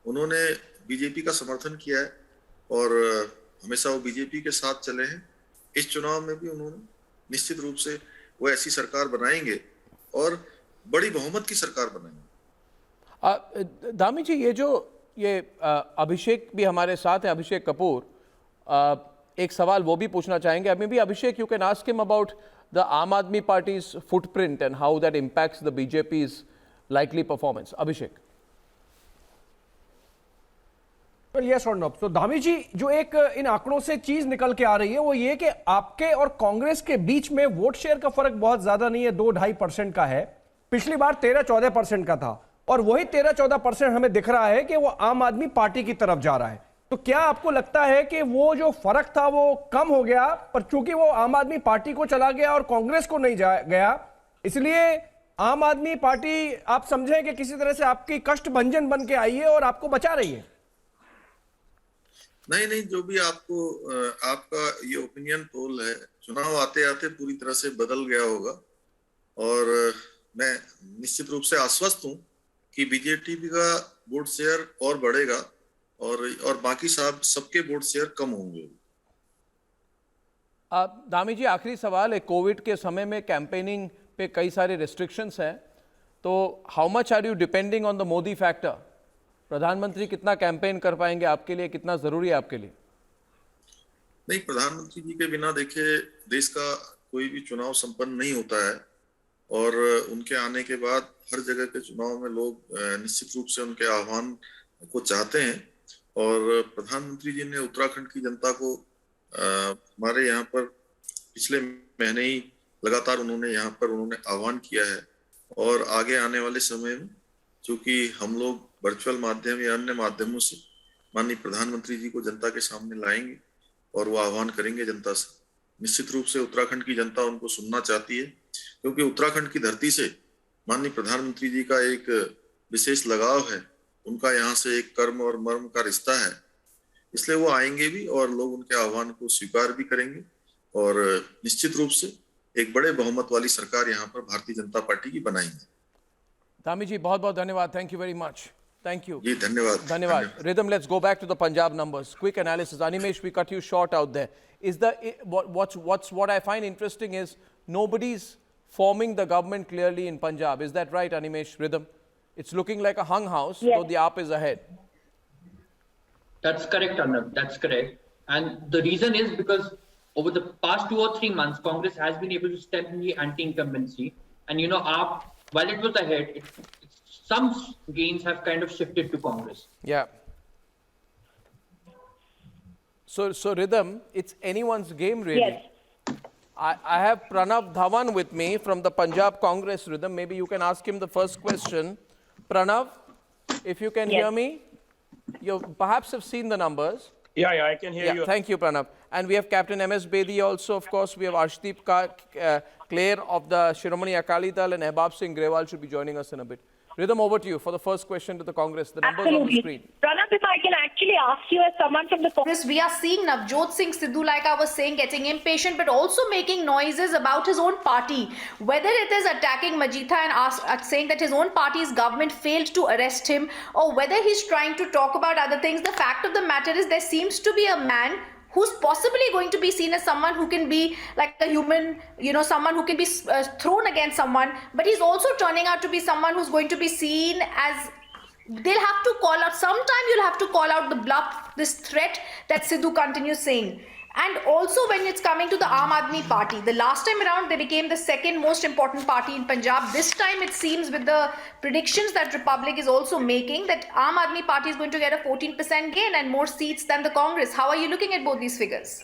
उन्होंने बीजेपी का समर्थन किया है और हमेशा वो बीजेपी के साथ चले हैं। इस चुनाव में भी उन्होंने निश्चित रूप से वो ऐसी सरकार बनाएंगे और बड़ी बहुमत की सरकार बनाएंगे। धामी जी, ये अभिषेक भी हमारे साथ है, अभिषेक कपूर, एक सवाल वो भी पूछना चाहेंगे। Maybe Abhishek, you can ask him about the Aam Aadmi Party's footprint and how that impacts the BJP's likely performance. Abhishek. Well, yes or no? So Dhami ji, जो एक इन आंकड़ों से चीज निकल के आ रही है वो ये कि आपके और कांग्रेस के बीच में वोट शेयर का फर्क बहुत ज्यादा नहीं है, 2-2.5% का है। पिछली बार 13-14% का था और वही 13-14% हमें दिख रहा है कि वो आम आदमी पार्टी की तरफ जा रहा है। तो क्या आपको लगता है कि वो जो फर्क था वो कम हो गया, पर चूंकि वो आम आदमी पार्टी को चला गया और कांग्रेस को नहीं गया, इसलिए आम आदमी पार्टी आप समझें कि किसी तरह से आपकी कष्ट भंजन बन के आई है और आपको बचा रही है? नहीं, जो भी आपका ये ओपिनियन पोल है, चुनाव आते आते पूरी तरह से बदल गया होगा और मैं निश्चित रूप से आश्वस्त हूं कि बीजेपी का वोट शेयर और बढ़ेगा और बाकी सबके वोट शेयर कम होंगे। धामी जी, आखिरी सवाल है। कोविड के समय में कैंपेनिंग पे कई सारे रिस्ट्रिक्शंस हैं, तो how much are you depending on the Modi factor? प्रधानमंत्री कितना कैंपेन कर पाएंगे आपके लिए, कितना जरूरी है आपके लिए? नहीं, प्रधानमंत्री जी के बिना देखे देश का कोई भी चुनाव संपन्न नहीं होता है और उनके आने के बाद हर जगह के चुनाव में लोग निश्चित रूप से उनके आह्वान को चाहते हैं और प्रधानमंत्री जी ने उत्तराखंड की जनता को हमारे यहाँ पर पिछले महीने ही लगातार उन्होंने आह्वान किया है और आगे आने वाले समय में चूंकि हम लोग वर्चुअल माध्यम या अन्य माध्यमों से माननीय प्रधानमंत्री जी को जनता के सामने लाएंगे और वो आह्वान करेंगे जनता से। निश्चित रूप से उत्तराखंड की जनता उनको सुनना चाहती है क्योंकि उत्तराखंड की धरती से माननीय प्रधानमंत्री जी का एक विशेष लगाव है, उनका यहाँ से एक कर्म और मर्म का रिश्ता है, इसलिए वो आएंगे भी और लोग उनके आह्वान को स्वीकार भी करेंगे और निश्चित रूप से एक बड़े बहुमत वाली सरकार यहाँ पर भारतीय जनता पार्टी की बनाएंगे। धामी जी, बहुत बहुत धन्यवाद। Thank you very much. Thank you. जी, धन्यवाद। Rhythm, let's go back to the Punjab numbers. Quick analysis. Animesh, we cut you short out there. What I find interesting is nobody's forming the government clearly in Punjab. Is that right, Animesh? Rhythm? It's looking like a hung house, yes. Though the AAP is ahead. That's correct, Arnab. That's correct. And the reason is because over the past 2 or 3 months, Congress has been able to step in the anti-incumbency. And AAP, while it was ahead, some gains have kind of shifted to Congress. Yeah. So Rhythm, it's anyone's game really. Yes. I have Pranav Dhawan with me from the Punjab Congress. Rhythm, maybe you can ask him the first question. Pranav, if you can hear me, you perhaps have seen the numbers. Yeah, I can hear you. Thank you, Pranav. And we have Captain M.S. Bedi also, of course. We have Arshdeep Clare of the Shiromani Akali Dal and Ehbab Singh Grewal should be joining us in a bit. Rhythm, over to you for the first question to the Congress. The numbers on the screen. Pranav, if I can actually ask you as someone from the Congress, we are seeing Navjot Singh Sidhu, like I was saying, getting impatient, but also making noises about his own party. Whether it is attacking Majitha and saying that his own party's government failed to arrest him, or whether he's trying to talk about other things, the fact of the matter is there seems to be a man who's possibly going to be seen as someone who can be like a human, someone who can be thrown against someone, but he's also turning out to be someone who's going to be seen as, they'll have to call out, sometime you'll have to call out the bluff, this threat that Sidhu continues saying. And also when it's coming to the Aam Aadmi Party, the last time around they became the second most important party in Punjab. This time it seems with the predictions that Republic is also making that Aam Aadmi Party is going to get a 14% gain and more seats than the Congress. How are you looking at both these figures?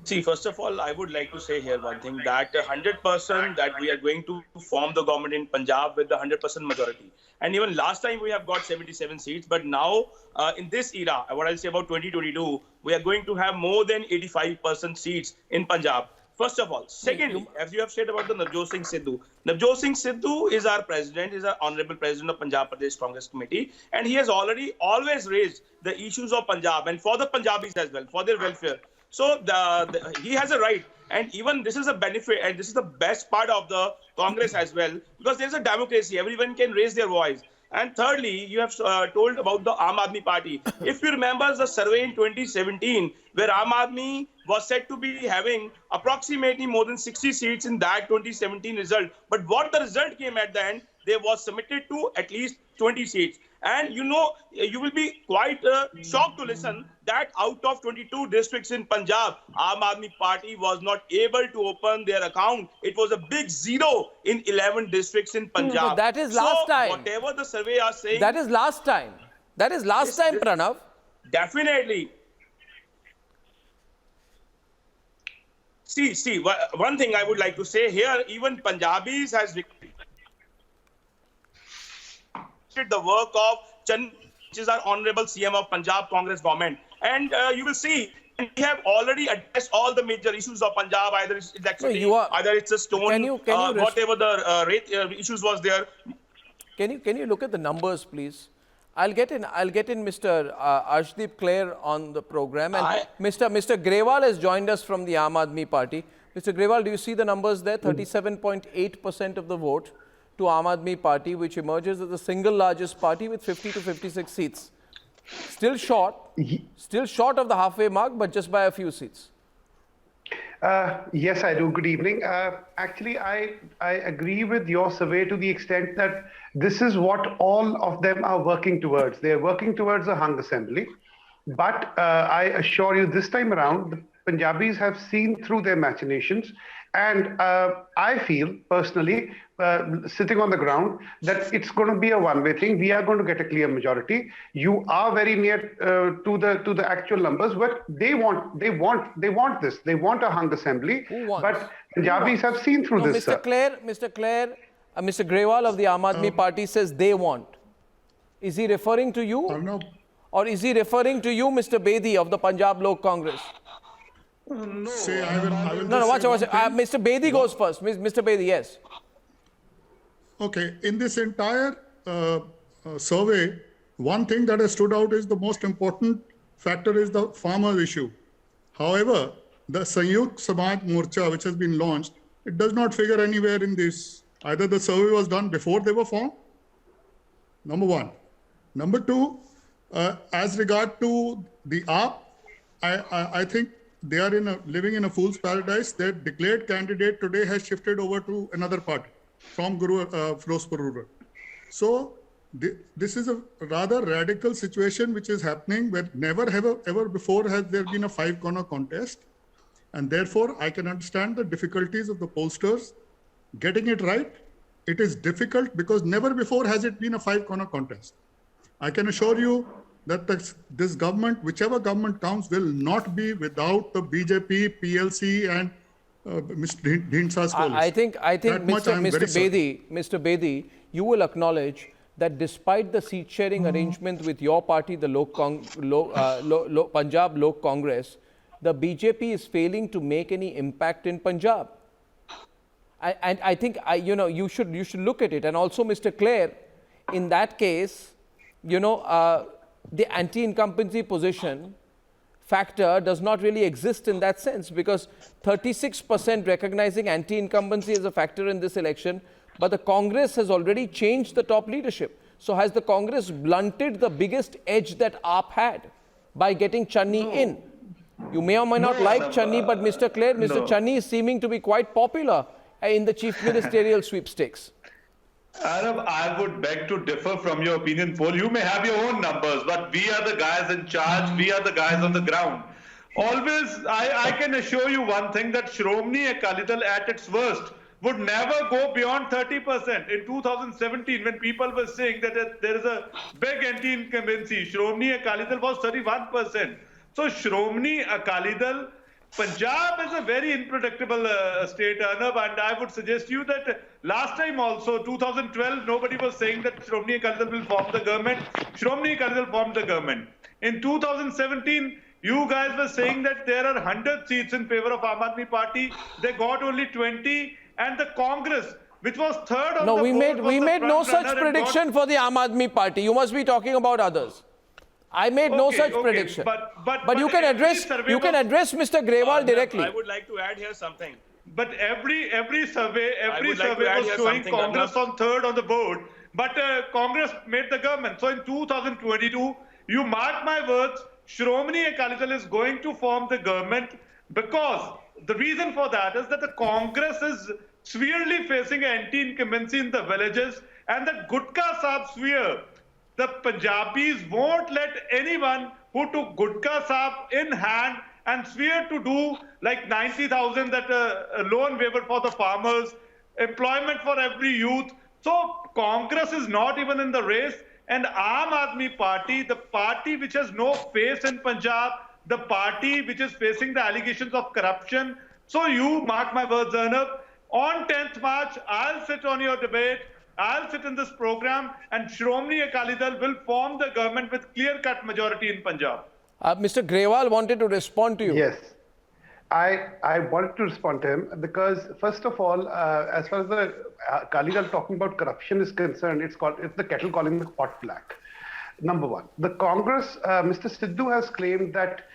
See, first of all, I would like to say here one thing, that 100% that we are going to form the government in Punjab with the 100% majority. And even last time we have got 77 seats, but now in this era, what I'll say about 2022, we are going to have more than 85% seats in Punjab. First of all. Secondly, as you have said about the Navjot Singh Sidhu is our president, is our honorable president of Punjab Pradesh Congress Committee, and he has always raised the issues of Punjab and for the Punjabis as well, for their welfare. So he has a right, and even this is a benefit, and this is the best part of the Congress as well, because there's a democracy. Everyone can raise their voice. And thirdly, you have told about the Aam Aadmi Party. If you remember the survey in 2017, where Aam Aadmi was said to be having approximately more than 60 seats in that 2017 result. But what the result came at the end, they was submitted to at least 20 seats. And you know, you will be quite shocked to listen that out of 22 districts in Punjab, Aam Aadmi Party was not able to open their account. It was a big zero in 11 districts in Punjab. No, that is last time. Whatever the survey are saying. That is last time. That is last time, Pranav. Definitely. See, one thing I would like to say here, even Punjabis has the work of Channi, which is our honorable CM of Punjab Congress government. And you will see, we have already addressed all the major issues of Punjab, either it's electricity, either it's a stone, whatever the rate issues was there. Can you look at the numbers, please? I'll get in Mr. Arshdeep Clare on the program, and Mr. Grewal has joined us from the Aam Aadmi Party. Mr. Grewal, do you see the numbers there? 37.8% of the vote to Aam Aadmi Party, which emerges as the single largest party with 50 to 56 seats. Still short of the halfway mark, but just by a few seats. Yes, I do. Good evening. Actually, I agree with your survey to the extent that this is what all of them are working towards. They are working towards a hung assembly. But I assure you, this time around, the Punjabis have seen through their machinations. And I feel, personally, sitting on the ground, that it's going to be a one-way thing. We are going to get a clear majority. You are very near to the actual numbers, but they want this. They want a hung assembly. But Punjabis have seen through this. Mr. Clare, Mr. Grewal of the Aam Aadmi Party says they want. Is he referring to you? No. Or is he referring to you, Mr. Bedi of the Punjab Lok Congress? No. See, I will watch. Mr. Bedi goes first. Mr. Bedi, yes. Okay. In this entire survey, one thing that has stood out is the most important factor is the farmers issue. However, the Sanyukt Samaj Morcha, which has been launched, it does not figure anywhere in this. Either the survey was done before they were formed, number one. Number two, as regard to the AAP, I think they are living in a fool's paradise. Their declared candidate today has shifted over to another party from Firozpur Rural. So this is a rather radical situation which is happening where never ever before has there been a five-corner contest. And therefore, I can understand the difficulties of the pollsters getting it right. It is difficult because never before has it been a five-corner contest. I can assure you that this government, whichever government comes, will not be without the BJP, PLC and Mr. Dhindsa's coalition. I think Mr. Bedi, you will acknowledge that despite the seat-sharing arrangement with your party, the Punjab Lok Congress, the BJP is failing to make any impact in Punjab. And I think you should look at it. And also, Mr. Clare, in that case, the anti-incumbency position factor does not really exist in that sense, because 36% recognizing anti-incumbency as a factor in this election, but the Congress has already changed the top leadership. So has the Congress blunted the biggest edge that AAP had by getting Channi in? You may or may not like Channi, but Mr. Clare, Mr. Channi is seeming to be quite popular in the chief ministerial sweepstakes. Arnab, I would beg to differ from your opinion poll. You may have your own numbers, but we are the guys in charge. We are the guys on the ground. Always, I can assure you one thing, that Shromni Akali Dal at its worst would never go beyond 30%. In 2017, when people were saying that there is a big anti-incumbency, Shromni Akali Dal was 31%. So Shromni Akali Dal, Punjab is a very unpredictable state, Arnab, and I would suggest you that last time also, 2012, nobody was saying that Shromni Akali Dal will form the government. Shromni Akali Dal formed the government. In 2017, You guys were saying that there are 100 seats in favor of Aam Aadmi Party. They got only 20, and the Congress, which was third on No, the we board, made no such prediction for the Aam Aadmi Party. You must be talking about others. I made no such prediction. But you can address Mr. Grewal directly. I would like to add here something. But every survey was showing Congress on third on the board. But Congress made the government. So in 2022, you mark my words, Shromani Akali Dal is going to form the government, because the reason for that is that the Congress is severely facing anti-incumbency in the villages, and the Gutka Sahib sphere. The Punjabis won't let anyone who took Gutka Sahib in hand and swear to do like 90,000 that loan waiver for the farmers, employment for every youth. So Congress is not even in the race, and Aam Aadmi Party, the party which has no face in Punjab, the party which is facing the allegations of corruption. So you mark my words, Arnab, on 10th March, I'll sit on your debate, I'll sit in this program, and Shromani Akali Dal will form the government with clear-cut majority in Punjab. Mr. Grewal wanted to respond to you. Yes. I wanted to respond to him because, first of all, as far as the Akali Dal talking about corruption is concerned, it's the kettle calling the pot black. Number one, the Congress, Mr. Sidhu has claimed that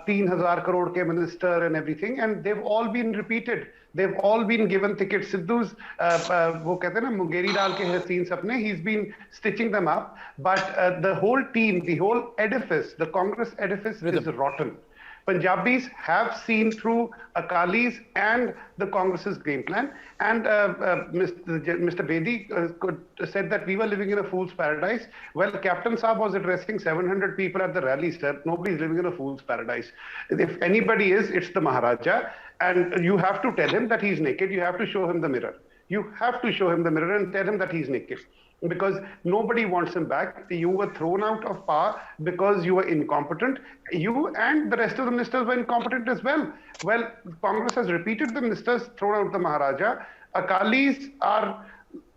3,000 crore ke minister and everything, and they've all been repeated. They've all been given tickets. Sidhu's, wo kehte hain na, Mungeri dal ke haseen sapne, he's been stitching them up. But the whole team, the whole edifice, the Congress edifice is rotten. Punjabis have seen through Akalis and the Congress's game plan. And Mr. Bedi said that we were living in a fool's paradise. Well, Captain Saab was addressing 700 people at the rally, sir. Nobody's living in a fool's paradise. If anybody is, it's the Maharaja. And you have to tell him that he's naked. You have to show him the mirror. You have to show him the mirror and tell him that he's naked. Because nobody wants him back. You were thrown out of power because you were incompetent. You and the rest of the ministers were incompetent as well. Well, Congress has repeated the ministers thrown out the Maharaja. Akalis are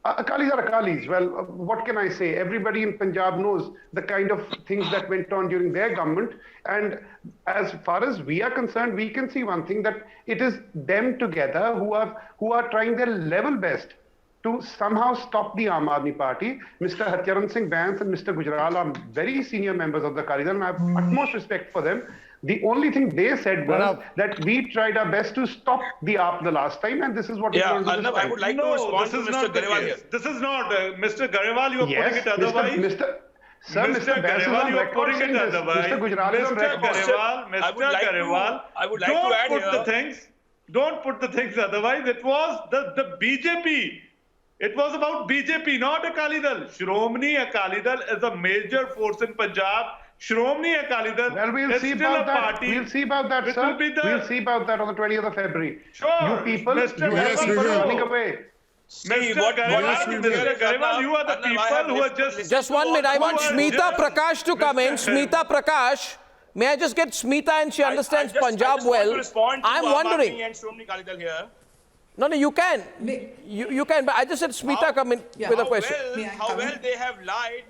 Akalis. Well, what can I say? Everybody in Punjab knows the kind of things that went on during their government. And as far as we are concerned, we can see one thing, that it is them together who are trying their level best to somehow stop the Aam Aadmi Party. Mr. Harcharan Singh Bans and Mr. Gujral are very senior members of the Akali Dal, and I have utmost respect for them. The only thing they said was that we tried our best to stop the AAP the last time, and this is what we're going to do this time. I would like to respond to Mr. Grewal here. This is not, Mr. Grewal, you are putting it otherwise. Mr. Grewal, you are putting it otherwise. Mr. Gujral is on Grewal, I would like to add here. Don't put the things otherwise. It was the BJP. It was about BJP, not Akali Dal. Shromani Akali Dal is a major force in Punjab. Shromani Akali Dal is still a party. We'll see about that, sir. We'll see about that on the 20th of February. Sure. You people running away. Mr. Grewal, you are the people who are just... Just 1 minute. I want Smita Prakash to come in. Smita Prakash. May I just get Smita, and she understands Punjab well. I'm wondering... No, you can. You can, but I just said Smita come in with a question. How well they have lied,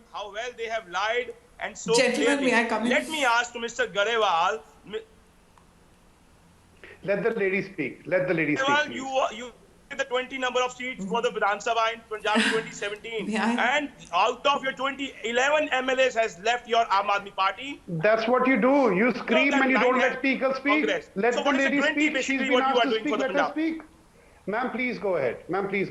and so Gentlemen, clearly. May I come in? Let me ask to Mr. Grewal. Let the lady speak. Let the lady Grewal, speak. You the 20 number of seats for the Vidhan Sabha in Punjab in 2017, and out of your 11 MLAs has left your Aam Aadmi Party. That's what you do. You scream and you don't let speakers speak. Let so the lady speak. She's been asked to speak. Let her speak. Ma'am, please go ahead. Right.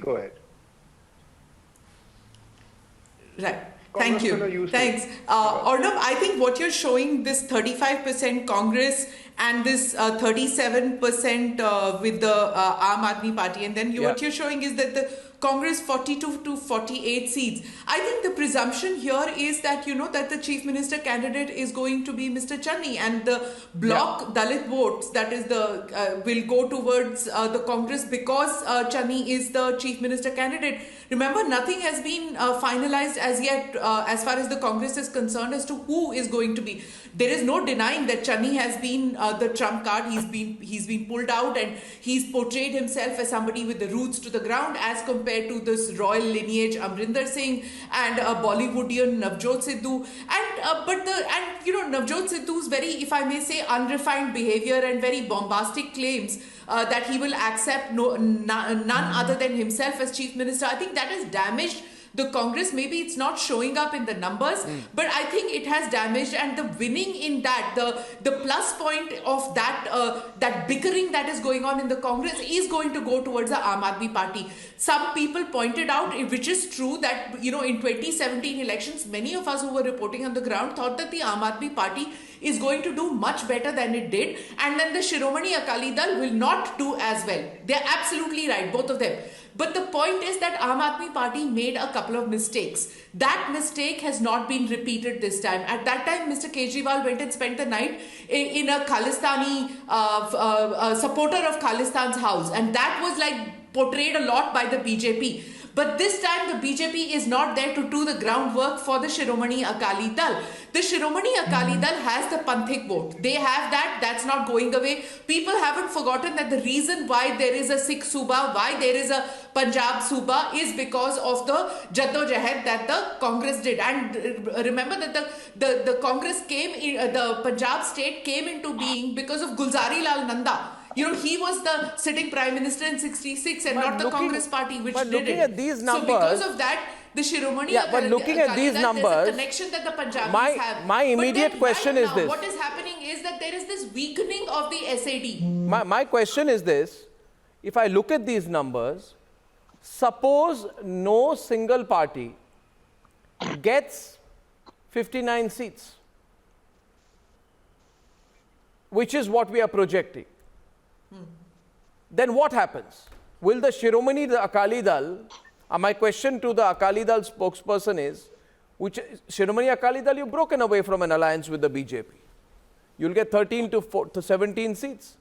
Thank you. Thanks. Arnab, I think what you're showing, this 35% Congress and this 37% with the Aam Aadmi Party, and then what you're showing is that the Congress 42 to 48 seats. I think the presumption here is that, that the Chief Minister candidate is going to be Mr. Channi, and the block Dalit votes, that is will go towards the Congress because Channi is the Chief Minister candidate. Remember, nothing has been finalized as yet as far as the Congress is concerned as to who is going to be. There is no denying that Channi has been the trump card. He's been pulled out, and he's portrayed himself as somebody with the roots to the ground as compared to this royal lineage Amrinder Singh and a Bollywoodian Navjot Sidhu. And Navjot Sidhu's very, if I may say, unrefined behavior and very bombastic claims that he will accept none other than himself as chief minister, I think that has damaged the Congress. Maybe it's not showing up in the numbers, but I think it has damaged, and the winning in that, the plus point of that bickering that is going on in the Congress is going to go towards the Aam Aadmi Party. Some people pointed out, which is true, that in 2017 elections, many of us who were reporting on the ground thought that the Aam Aadmi Party is going to do much better than it did, and then the Shiromani Akali Dal will not do as well. They're absolutely right, both of them. But the point is that Aam Aadmi Party made a couple of mistakes. That mistake has not been repeated this time. At that time, Mr. Kejriwal went and spent the night in a Khalistani supporter of Khalistan's house, and that was portrayed a lot by the BJP. But this time the BJP is not there to do the groundwork for the Shiromani Akali Dal. The Shiromani Akali Dal has the Panthik vote. They have that. That's not going away. People haven't forgotten that the reason why there is a Sikh Suba, why there is a Punjab Suba, is because of the Jaddo-Jahad that the Congress did. And remember that the Congress the Punjab state came into being because of Gulzari Lal Nanda. He was the sitting prime minister in 66 and not the Congress party which did it. Looking at these numbers, so because of that, the Shiromani but looking at these numbers, there's a connection that the Punjabis have. My immediate question is this. What is happening is that there is this weakening of the SAD. My question is this. If I look at these numbers, suppose no single party gets 59 seats, which is what we are projecting. Then what happens? Will the Shiromani Akali Dal, my question to the Akali Dal spokesperson is, Shiromani Akali Dal, you've broken away from an alliance with the BJP. You'll get 13 to 17 seats.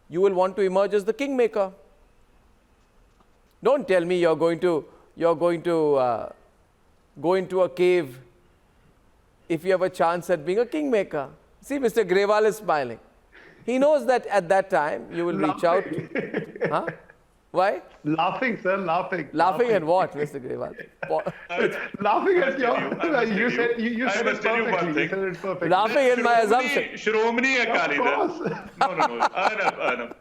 You will want to emerge as the kingmaker. Don't tell me you're going to go into a cave if you have a chance at being a kingmaker. See, Mr. Grewal is smiling. He knows that at that time you will reach out. Huh? Why? Laughing, sir, laughing. Laughing at what, Mr. Grewal? Laughing at you said it perfectly. Laughing at my assumption. Shiromani Akali Dal. No. Arnab.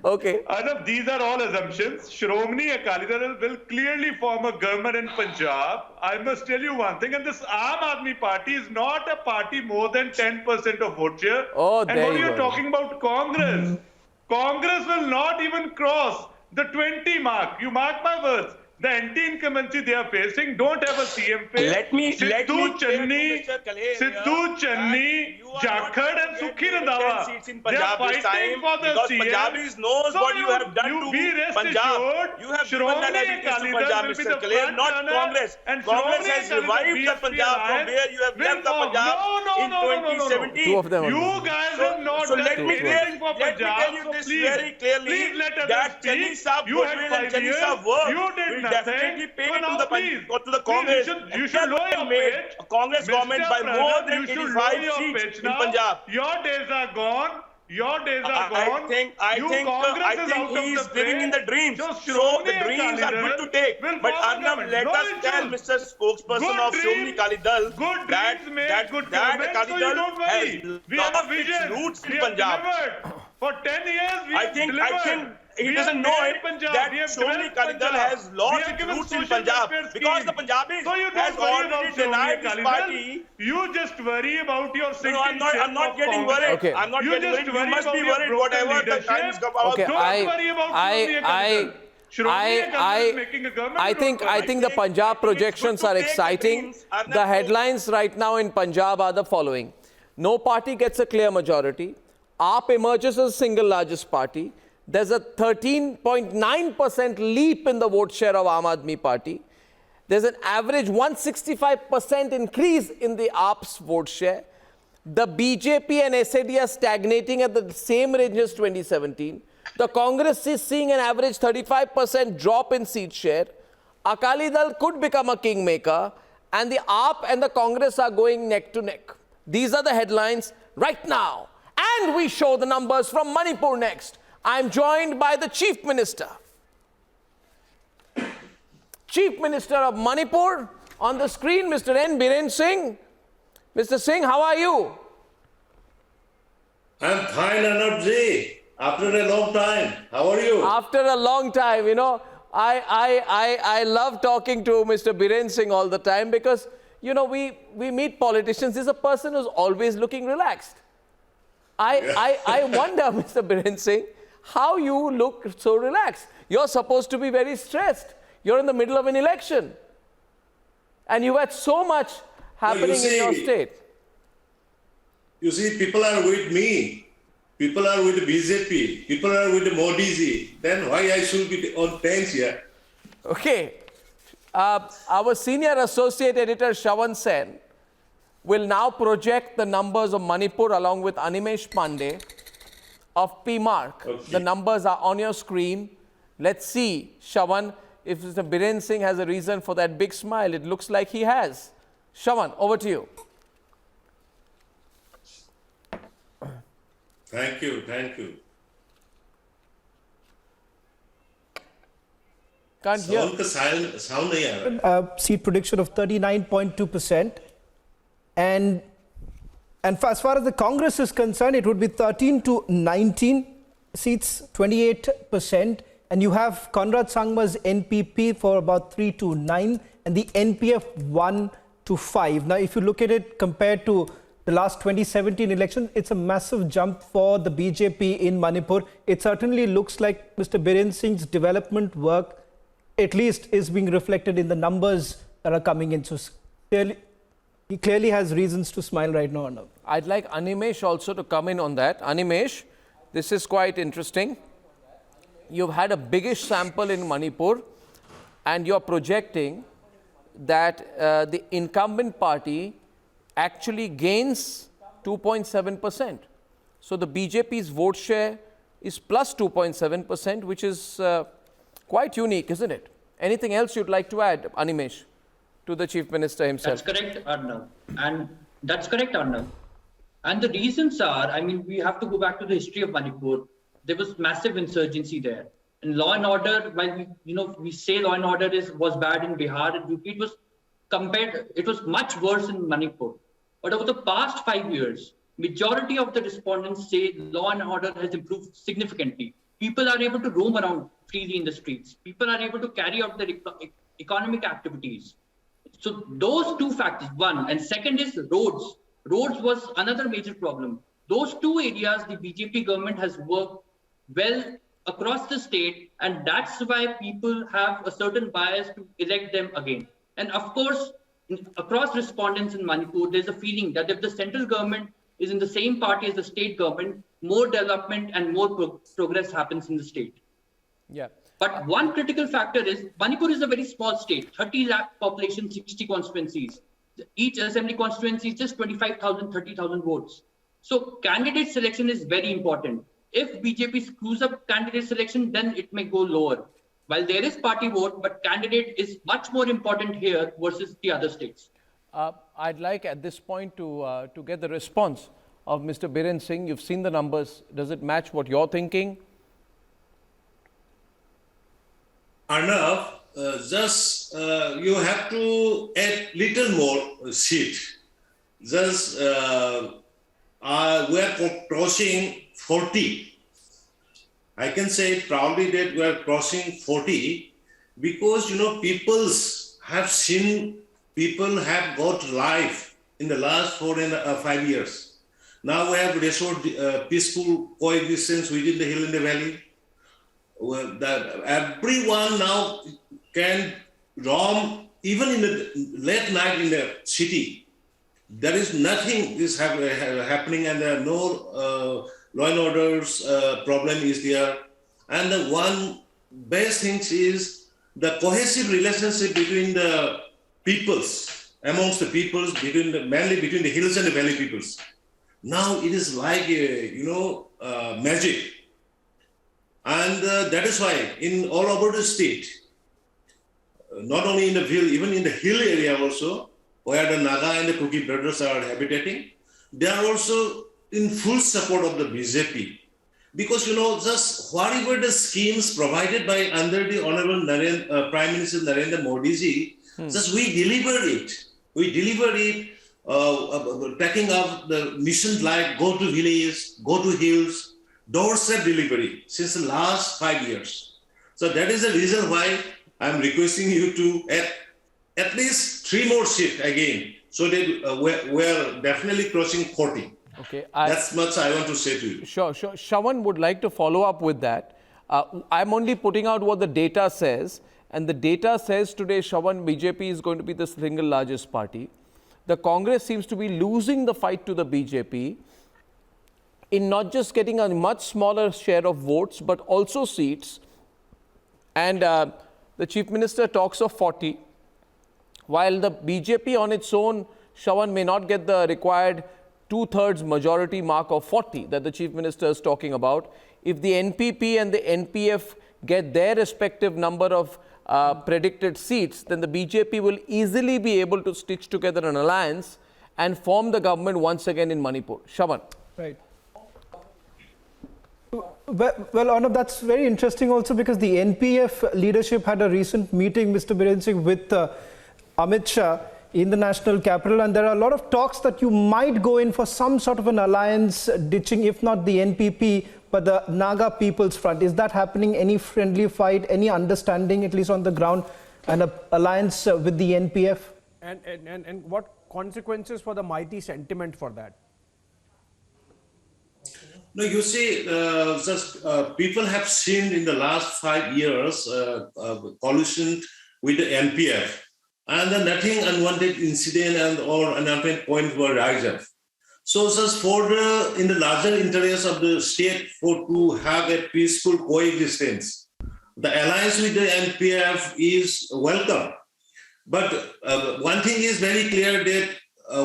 Okay. Arnab, these are all assumptions. Shiromani Akali Dal will clearly form a government in Punjab. I must tell you one thing, and this Aam Aadmi Party is not a party more than 10% of vote share. Oh, and there what you you're go. talking about Congress, Congress will not even cross the 20 mark. You mark my words. The anti-incumbency they are facing don't have a CM face. Let me Sidhu Channi, Jakhad and Sukhi Randhawa. They are fighting for the CM. Punjabis knows what you have done to Punjab. You have given that evidence to Punjab, Mr. Khalil, not Congress. Congress has revived the Punjab from where you have left the Punjab in 2017. Two of them. You guys have not So done let me anything for tell Punjab. you this Please, very clearly please let us that speak. Channi Saab You had goodwill and 5 Channi years. Saab work You did will nothing. definitely pay So to now the please, Congress. you should lower your made pitch. a Congress government by Mr. more Pranab, than you should 85 lower your seats pitch in now. Punjab. Your days are gone. Your days are gone. I think Congress is out of he's the living fray. in the dreams. Just So Shiromani the dreams are good to take. will But form a Arnab, government. let No us tell issues. Mr. Spokesperson Good of Shiromani dreams. Akali Dal Good that dreams make good government, Akali so you Dal don't worry. has We lot have of its vision. roots in We have Punjab. delivered. For 10 years, we have delivered. I think he We doesn't have know made it Punjab. that We have Shiromani developed Akali Dal Punjab. has We lost have its given roots in social Punjab welfare because the schemes. Punjabis So you has don't worry about already Shiromani denied this Akali Dal. party. You just worry about your sinking No, I'm not ship getting of worried. Okay. I'm not You getting just worried. You worry must be about your worried broken whatever the leadership. times come out. Okay, Don't worry about Shiromani Akali Dal. Shiromani Akali Dal is making a government. I think the Punjab projections are exciting. The headlines right now in Punjab are the following. No party gets a clear majority. AAP emerges as the single largest party. There's a 13.9% leap in the vote share of Aam Aadmi Party. There's an average 165% increase in the AAP's vote share. The BJP and SAD are stagnating at the same range as 2017. The Congress is seeing an average 35% drop in seat share. Akali Dal could become a kingmaker, and the AAP and the Congress are going neck to neck. These are the headlines right now. And we show the numbers from Manipur next. I'm joined by the Chief Minister. Chief Minister of Manipur on the screen, Mr. N. Biren Singh. Mr. Singh, how are you? I'm fine, Arnabji. After a long time. How are you? After a long time, you know, I love talking to Mr. Biren Singh all the time because, you know, we meet politicians. He's a person who's always looking relaxed. I wonder, Mr. Biren Singh, how you look so relaxed. You're supposed to be very stressed. You're in the middle of an election. And you've had so much happening in your state. You see, people are with me. People are with BJP. People are with Modi ji. Then why I should be on bench here? Okay. Our senior associate editor, Shravan Sen, will now project the numbers of Manipur along with Animesh Pandey of PMark. Okay. The numbers are on your screen. Let's see, Shravan, if Mr. Biren Singh has a reason for that big smile. It looks like he has. Shravan, over to you. Thank you, thank you. Can't hear. Sound nahi aa raha. Seat prediction of 39.2%. And as far as the Congress is concerned, it would be 13 to 19 seats, 28%. And you have Conrad Sangma's NPP for about 3 to 9 and the NPF 1 to 5. Now, if you look at it compared to the last 2017 election, it's a massive jump for the BJP in Manipur. It certainly looks like Mr. Biren Singh's development work, at least, is being reflected in the numbers that are coming in. So he clearly has reasons to smile right now. Arnav. I'd like Animesh also to come in on that. Animesh, this is quite interesting. You've had a biggish sample in Manipur and you're projecting that the incumbent party actually gains 2.7%. So the BJP's vote share is plus 2.7%, which is quite unique, isn't it? Anything else you'd like to add, Animesh, to the Chief Minister himself? That's correct, Arnav. And the reasons are, I mean, we have to go back to the history of Manipur. There was massive insurgency there. And law and order, while we say law and order was bad in Bihar and UP, it was much worse in Manipur. But over the past 5 years, majority of the respondents say law and order has improved significantly. People are able to roam around freely in the streets. People are able to carry out their economic activities. So those two factors, one. And second is roads. Roads was another major problem. Those two areas, the BJP government has worked well across the state, and that's why people have a certain bias to elect them again. And of course, across respondents in Manipur, there's a feeling that if the central government is in the same party as the state government, more development and more progress happens in the state. Yeah. But one critical factor is Manipur is a very small state, 30 lakh population, 60 constituencies. Each assembly constituency is just 25,000, 30,000 votes. So candidate selection is very important. If BJP screws up candidate selection, then it may go lower. While there is party vote, but candidate is much more important here versus the other states. I'd like at this point to get the response of Mr. Biren Singh. You've seen the numbers. Does it match what you're thinking? Arnav, you have to add little more seat. Just we are crossing 40. I can say proudly that we are crossing 40 because, people have got life in the last 4 and 5 years. Now we have restored peaceful coexistence within the hill and the valley. Everyone now can roam even in the late night in the city. There is nothing is happening and there are no law and order's problem is there. And the one best thing is the cohesive relationship between the peoples, amongst the peoples, mainly between the hills and the valley peoples. Now it is like, magic. And that is why in all over the state, not only in the hill, even in the hill area also, where the Naga and the Kuki brothers are habitating, they are also in full support of the BJP. Because, just whatever the schemes provided by under the Honorable Prime Minister Narendra Modi ji, just we deliver it. We deliver it taking up the mission like go to villages, go to hills, doorstep delivery since the last 5 years. So that is the reason why I'm requesting you to at least 3 more shifts again, so that we're definitely crossing 40. Okay, that's much I want to say to you. Sure. Shravan would like to follow up with that. I'm only putting out what the data says, and the data says today, Shravan, BJP is going to be the single largest party. The Congress seems to be losing the fight to the BJP in not just getting a much smaller share of votes, but also seats. And the Chief Minister talks of 40. While the BJP on its own, Shravan, may not get the required 2/3 majority mark of 40 that the Chief Minister is talking about, if the NPP and the NPF get their respective number of predicted seats, then the BJP will easily be able to stitch together an alliance and form the government once again in Manipur. Shravan. Right. Well, Arnab, that's very interesting also, because the NPF leadership had a recent meeting, Mr. Biren Singh, with Amit Shah in the national capital, and there are a lot of talks that you might go in for some sort of an alliance, ditching, if not the NPP, but the Naga People's Front. Is that happening? Any friendly fight, any understanding, at least on the ground, and an alliance with the NPF? And what consequences for the mighty sentiment for that? No, you see, people have seen in the last 5 years collusion with the NPF, and then nothing unwanted incident or unwanted points were raised up. So just in the larger interest of the state to have a peaceful coexistence, the alliance with the NPF is welcome. But one thing is very clear, that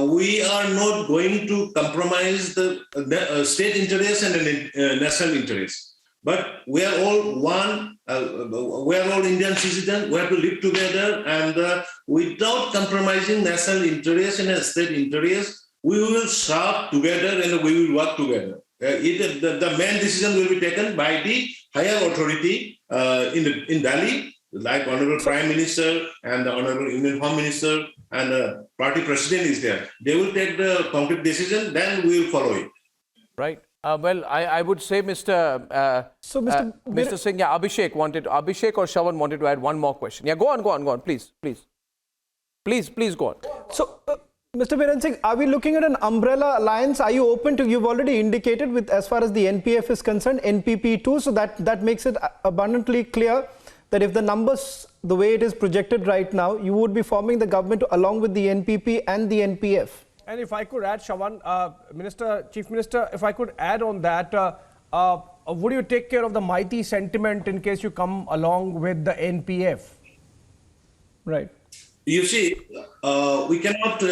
we are not going to compromise the state interest and the national interest. But we are all one, we are all Indian citizens, we have to live together, and without compromising national interest and state interest, we will serve together and we will work together. The main decision will be taken by the higher authority in Delhi, like Honorable Prime Minister and the Honorable Indian Home Minister and the party president is there. They will take the concrete decision, then we will follow it. Right. Well, I would say, Mr. Singh, yeah, Abhishek or Shravan wanted to add one more question. Yeah, go on, please, go on. So, Mr. Biren Singh, are we looking at an umbrella alliance? Are you open to, you've already indicated with, as far as the NPF is concerned, NPP too, so that makes it abundantly clear that if the numbers, the way it is projected right now, you would be forming the government along with the NPP and the NPF. And if I could add, Shravan, Chief Minister, if I could add on that, would you take care of the mighty sentiment in case you come along with the NPF? Right. You see, we cannot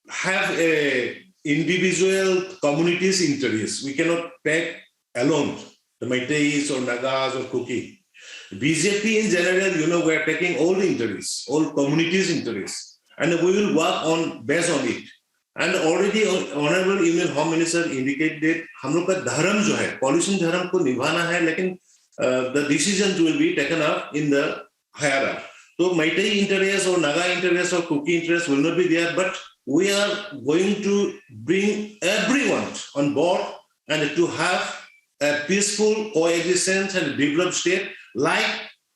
have a individual community's interest. We cannot take alone the Meiteis or Nagas or Kuki. BJP in general, we are taking all the interests, all communities' interests, and we will work based on it. And already Honorable Indian Home Minister indicated हम लोग का धर्म जो है, coalition धर्म को निभाना है, लेकिन the decisions will be taken up in the higher up. So Meitei interest or Naga interest or Kuki interest will not be there, but we are going to bring everyone on board and to have a peaceful coexistence and developed state like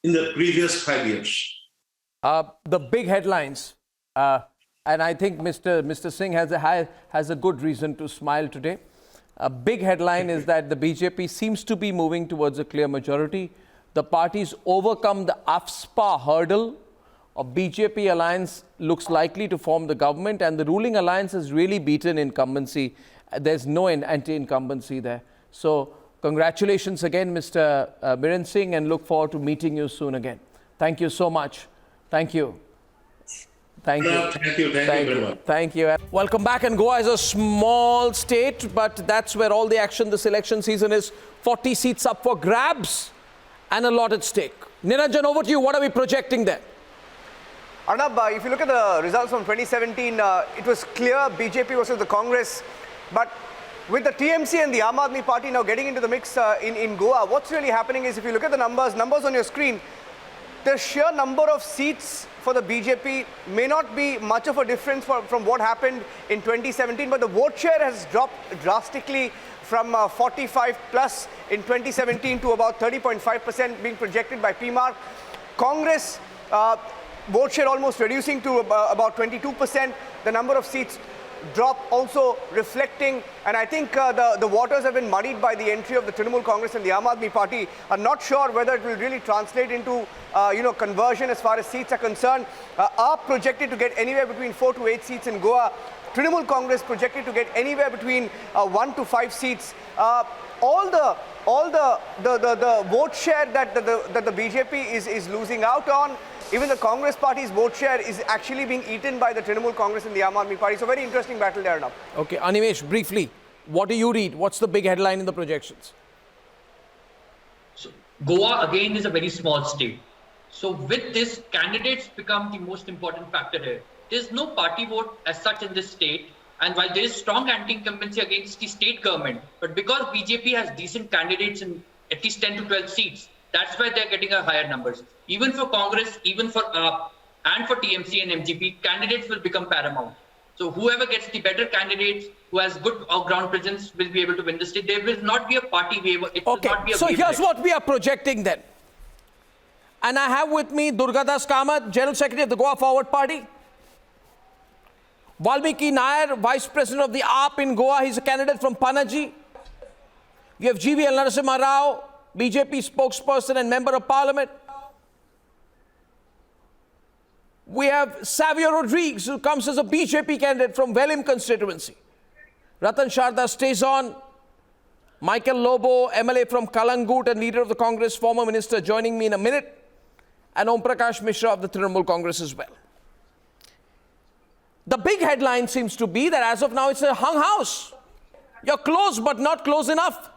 in the previous 5 years. The big headlines, and I think Mr. Singh has a good reason to smile today. A big headline is that the BJP seems to be moving towards a clear majority. The party's overcome the AFSPA hurdle. A BJP alliance looks likely to form the government, and the ruling alliance has really beaten incumbency. There's no anti-incumbency there. So congratulations again, Mr. Biren Singh, and look forward to meeting you soon again. Thank you so much. Thank you. Thank you. Thank you very much. Thank you. Welcome back. And Goa is a small state, but that's where all the action this election season is. 40 seats up for grabs and a lot at stake. Niranjan, over to you. What are we projecting there? Arnab, if you look at the results from 2017, it was clear BJP versus the Congress. But with the TMC and the Aam Aadmi Party now getting into the mix in Goa, what's really happening is, if you look at the numbers on your screen, the sheer number of seats for the BJP may not be much of a difference from what happened in 2017, but the vote share has dropped drastically from 45 plus in 2017 to about 30.5% being projected by PMAR. Congress vote share almost reducing to about 22%. The number of seats drop also reflecting, and I think the waters have been muddied by the entry of the Trinamool Congress and the Aam Aadmi Party. I'm not sure whether it will really translate into conversion as far as seats are concerned. Are projected to get anywhere between 4 to 8 seats in Goa. Trinamool Congress projected to get anywhere between 1 to 5 seats. All the vote share that the BJP is losing out on, even the Congress party's vote share is actually being eaten by the Trinamool Congress and the Aam Aadmi Party. So very interesting battle there now. Okay, Animesh, briefly, what do you read? What's the big headline in the projections? So Goa again is a very small state. So with this, candidates become the most important factor here. There's no party vote as such in this state. And while there is strong anti-incumbency against the state government, but because BJP has decent candidates in at least 10 to 12 seats, that's why they're getting a higher numbers. Even for Congress, even for AAP, and for TMC and MGP, candidates will become paramount. So whoever gets the better candidates, who has good ground presence, will be able to win the state. There will not be a party waiver. It will not be a so wave here's election. what we are projecting then. And I have with me Durgadas Kamath, General Secretary of the Goa Forward Party. Valmiki Nair, Vice President of the AAP in Goa. He's a candidate from Panaji. We have GVL Narasimha Rao, BJP spokesperson and Member of Parliament. We have Savio Rodriguez, who comes as a BJP candidate from Velim constituency. Ratan Sharda stays on. Michael Lobo, MLA from Kalangut and leader of the Congress, former minister, joining me in a minute. And Om Prakash Mishra of the Trinamool Congress as well. The big headline seems to be that as of now it's a hung house. You're close but not close enough.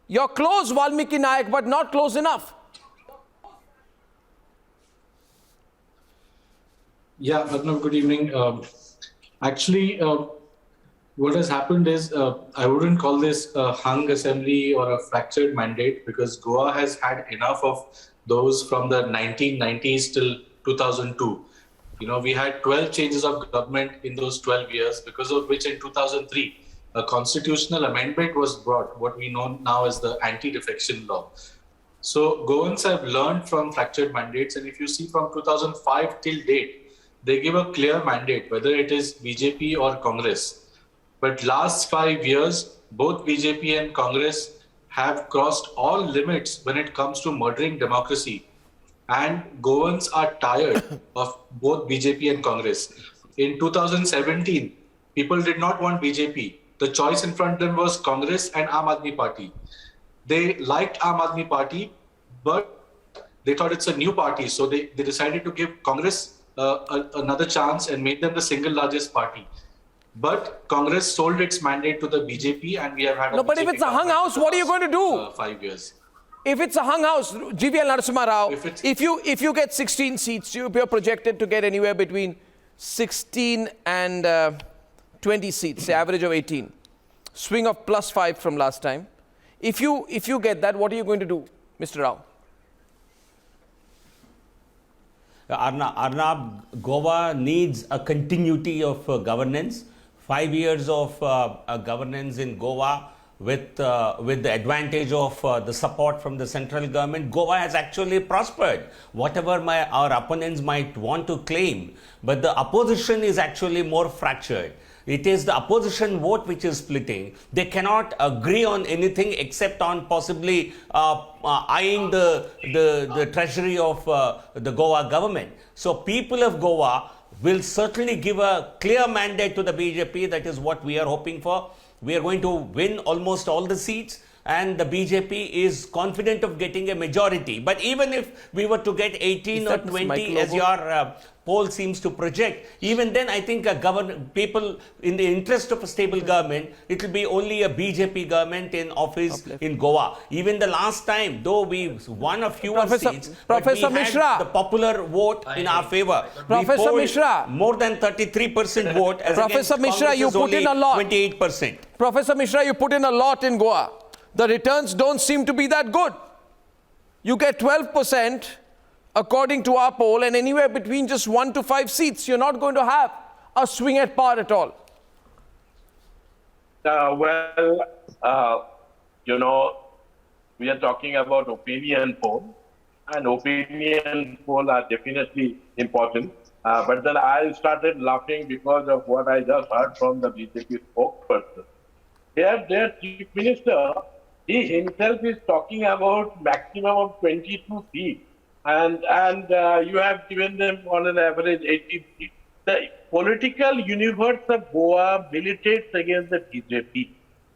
You're close, Valmiki Naik, but not close enough. Yeah, Arnav, good evening. Actually, what has happened is, I wouldn't call this a hung assembly or a fractured mandate, because Goa has had enough of those from the 1990s till 2002. We had 12 changes of government in those 12 years, because of which in 2003, a constitutional amendment was brought, what we know now as the anti-defection law. So Goans have learned from fractured mandates, and if you see from 2005 till date, they give a clear mandate, whether it is BJP or Congress. But last 5 years, both BJP and Congress have crossed all limits when it comes to murdering democracy. And Goans are tired of both BJP and Congress. In 2017, people did not want BJP. The choice in front of them was Congress and Aam Aadmi Party. They liked Aam Aadmi Party, but they thought it's a new party. So they decided to give Congress another chance and made them the single largest party. But Congress sold its mandate to the BJP, and we have had No, but if it's a hung house, what are you going to do? 5 years. If it's a hung house, GVL Narasimha Rao, if you get 16 seats, you're projected to get anywhere between 16 and 20 seats, say average of 18. Swing of +5 from last time. If you get that, what are you going to do, Mr. Rao? Arnab, Goa needs a continuity of governance. 5 years of governance in Goa with the advantage of the support from the central government, Goa has actually prospered. Whatever our opponents might want to claim, but the opposition is actually more fractured. It is the opposition vote which is splitting. They cannot agree on anything except on possibly eyeing the treasury of the Goa government. So people of Goa will certainly give a clear mandate to the BJP. That is what we are hoping for. We are going to win almost all the seats, and the BJP is confident of getting a majority. But even if we were to get 18 or 20, as your poll seems to project, even then I think people, in the interest of a stable government, it will be only a BJP government in office in Goa. Even the last time, though we won a few seats, Professor but we Mishra, had the popular vote in our favor. Professor Mishra, more than 33% vote as Professor Mishra, you put in a lot. 28%. Professor Mishra, you put in a lot in Goa. The returns don't seem to be that good. you get 12% according to our poll, and anywhere between just 1 to 5 seats. You're not going to have a swing at power at all. We are talking about opinion poll, and opinion poll are definitely important. But then I started laughing because of what I just heard from the BJP spokesperson. Here, their chief minister, he himself is talking about maximum of 22 seats, and you have given them on an average 18 seats. The political universe of Goa militates against the BJP.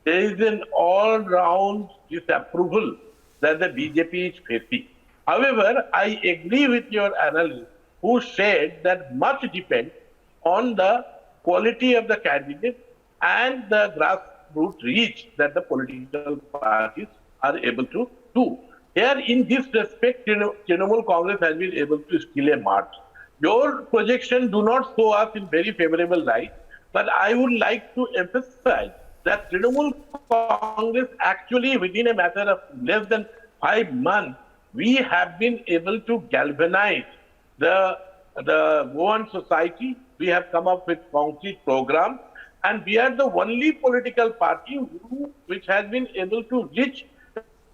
There is an all-round disapproval that the BJP is facing. However, I agree with your analyst who said that much depends on the quality of the candidate and the grassroots reach that the political parties are able to do. Here, in this respect, Trinamool Congress has been able to steal a march. Your projection do not show us in very favorable light, but I would like to emphasize that Trinamool Congress actually within a matter of less than 5 months, we have been able to galvanize the Goan society. We have come up with concrete programs, and we are the only political party which has been able to reach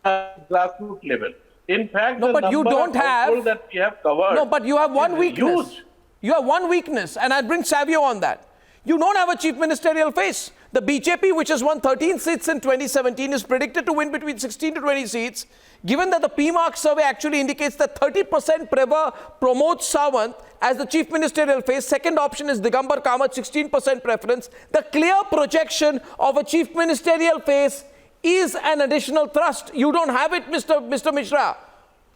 grassroots level. In fact, no, but you don't have that we have covered. No, but you have one weakness. Huge. You have one weakness, and I'll bring Savio on that. You don't have a chief ministerial face. The BJP, which has won 13 seats in 2017, is predicted to win between 16 to 20 seats. Given that the PMark survey actually indicates that 30% prefer Pramod Sawant as the chief ministerial face. Second option is Digambar Kamath, 16% preference. The clear projection of a chief ministerial face is an additional thrust. You don't have it, Mr. Mishra.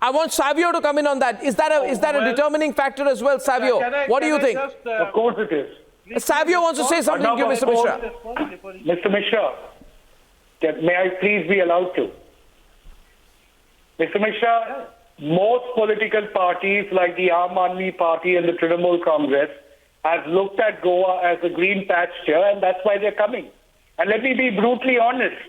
I want Savio to come in on that. Is that a determining factor as well, Savio? What do you think? Of course it is. Savio wants to say something to you, Mr. Mishra. Mr. Mishra, may I please be allowed to? Mr. Mishra, most political parties like the Aam Aadmi Party and the Trinamool Congress have looked at Goa as a green pasture, and that's why they're coming. And let me be brutally honest.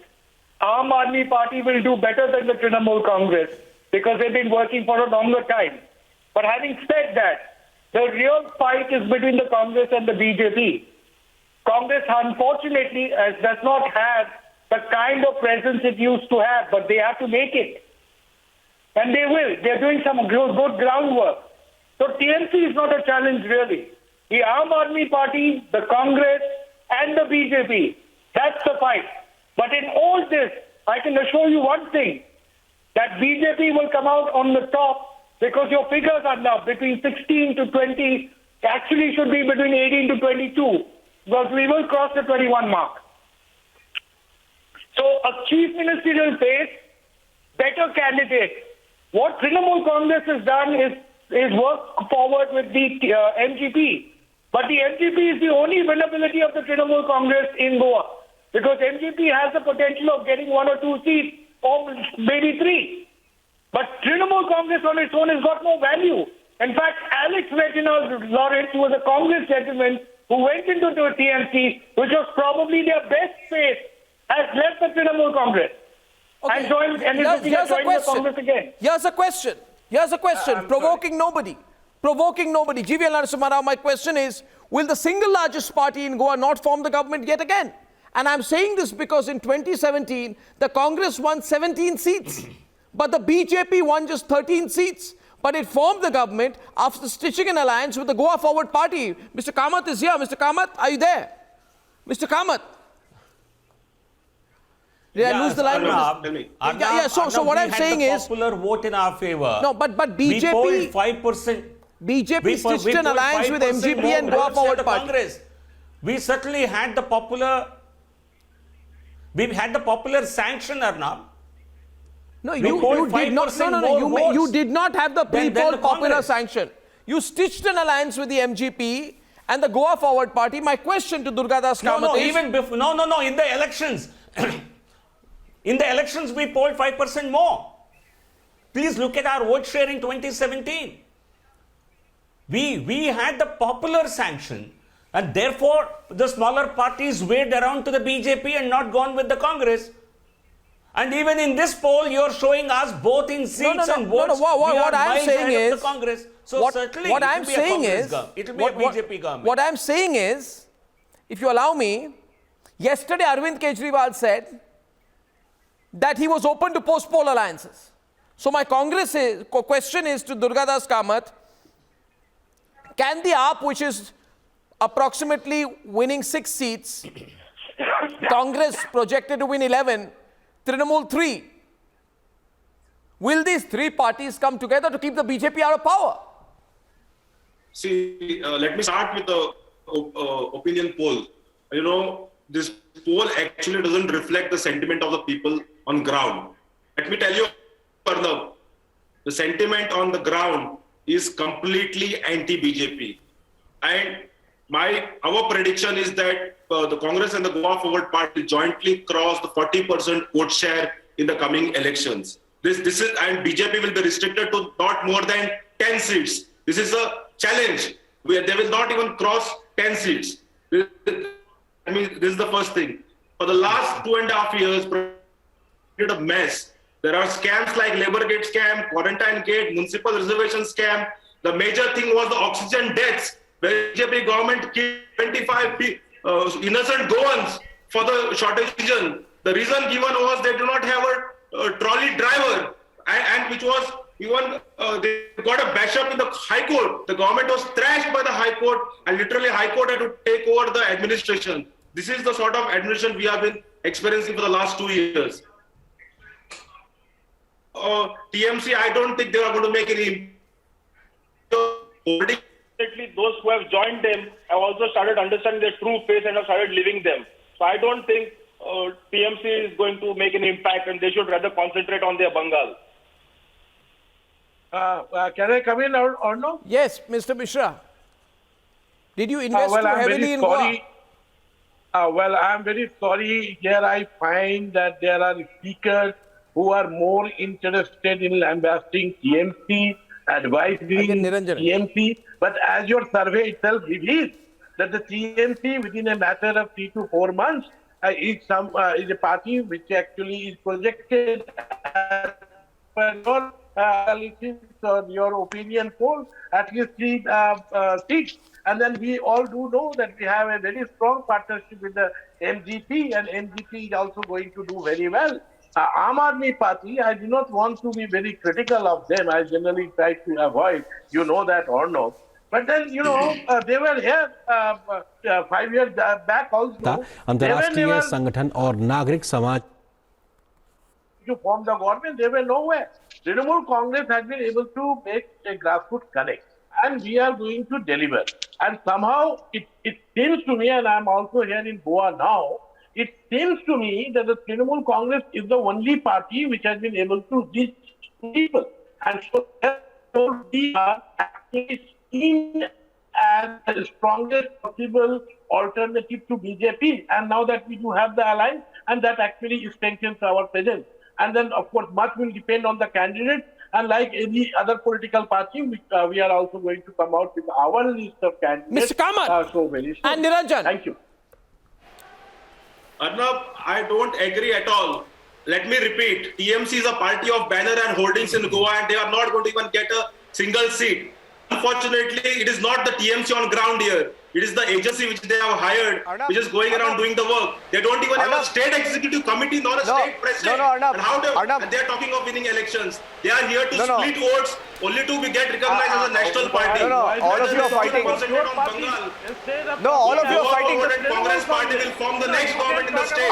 Aam Aadmi Party will do better than the Trinamool Congress because they've been working for a longer time. But having said that, the real fight is between the Congress and the BJP. Congress, unfortunately, does not have the kind of presence it used to have, but they have to make it. And they will. They're doing some good groundwork. So TMC is not a challenge, really. The Aam Aadmi Party, the Congress, and the BJP, that's the fight. But in all this, I can assure you one thing, that BJP will come out on the top because your figures are now between 16 to 20, actually should be between 18 to 22, because we will cross the 21 mark. So a chief ministerial face, better candidate. What Trinamool Congress has done is work forward with the MGP. But the MGP is the only winnability of the Trinamool Congress in Goa. Because MGP has the potential of getting 1 or 2 seats, or maybe 3. But Trinamool Congress on its own has got no value. In fact, Alex Reginald Lawrence, who was a Congress gentleman who went into the TMC, which was probably their best face, has left the Trinamool Congress. Okay. And joined, and is looking at joining the Congress again. Here's a question. Provoking nobody. GVL Narasimha Rao, my question is, will the single largest party in Goa not form the government yet again? And I'm saying this because in 2017, the Congress won 17 seats, but the BJP won just 13 seats. But it formed the government after stitching an alliance with the Goa Forward Party. Mr. Kamath is here. Mr. Kamath, are you there? Mr. Kamath? Did I lose the line? So what I'm saying is, popular vote in our favor. No, but BJP. We polled 5%. BJP stitched an alliance with MGP and Goa Forward Party. Congress. We certainly had the popular. We've had the popular sanction, Arnab. No, you did not. No. You did not have the pre-poll popular sanction. You stitched an alliance with the MGP and the Goa Forward Party. My question to Durgadas Kamath is... Even before, no. In the elections, we polled 5% more. Please look at our vote share in 2017. We had the popular sanction, and therefore the smaller parties weighed around to the BJP and not gone with the Congress. And even in this poll, you're showing us both in seats and votes. What I'm saying is, the Congress. So certainly, what I'm saying is, it will be a BJP government. What I'm saying is, if you allow me, yesterday Arvind Kejriwal said that he was open to post-poll alliances. So my question is to Durgadas Kamath, can the AAP, which is approximately winning 6 seats, Congress projected to win 11, Trinamool 3, will these 3 parties come together to keep the BJP out of power? See, let me start with the opinion poll. You know, this poll actually doesn't reflect the sentiment of the people on ground. Let me tell you, Arnab, the sentiment on the ground is completely anti-BJP. And our prediction is that the Congress and the Goa Forward Party jointly cross the 40% vote share in the coming elections. This is, and BJP will be restricted to not more than 10 seats. This is a challenge where they will not even cross 10 seats. I mean, this is the first thing. For the last 2.5 years, it's a mess. There are scams like Labour Gate scam, Quarantine Gate, Municipal Reservation scam. The major thing was the oxygen deaths, where BJP government killed 25 innocent Goans for the shortage season. The reason given was they do not have a trolley driver, and which was even they got a bash up in the High Court. The government was thrashed by the High Court, and literally High Court had to take over the administration. This is the sort of administration we have been experiencing for the last 2 years. TMC, I don't think they are going to make any. Those who have joined them have also started understanding their true face and have started living them. So I don't think TMC is going to make an impact, and they should rather concentrate on their Bengal. Can I come in or no? Yes, Mr. Mishra. Did you invest too heavily in Goa? Well, I'm very sorry. Here I find that there are speakers who are more interested in lambasting TMC, advising TMC. But as your survey itself reveals, that the TMC within a matter of 3 to 4 months is a party which actually is projected as per your analysis or your opinion poll at least 3 seats. And then we all do know that we have a very strong partnership with the MGP, and MGP is also going to do very well. Aam Aadmi Party, I do not want to be very critical of them. I generally try to avoid, you know that or not. But then, you know, they were here 5 years back also. अंतर्राष्ट्रीय संगठन और नागरिक समाज to form the government, they were nowhere. Trinamool Congress has been able to make a grassroots connect, and we are going to deliver. And somehow it seems to me, and I'm also here in Goa now, it seems to me that the Trinamool Congress is the only party which has been able to reach people. And so we are actually seen as the strongest possible alternative to BJP. And now that we do have the alliance, and that actually strengthens our presence. And then, of course, much will depend on the candidate. And like any other political party, we are also going to come out with our list of candidates. Mr. Kamath so very soon. and Niranjan. Thank you. Arnab, I don't agree at all. Let me repeat, TMC is a party of banner and holdings in Goa, and they are not going to even get a single seat. Unfortunately, it is not the TMC on ground here. It is the agency which they have hired, which is going around doing the work. They don't even have a state executive committee, nor a state president. And how they are talking of winning elections. They are here to split votes, only to get recognized as a national party. All of you are fighting. No, all of you are fighting. Congress party will form the next government in the state.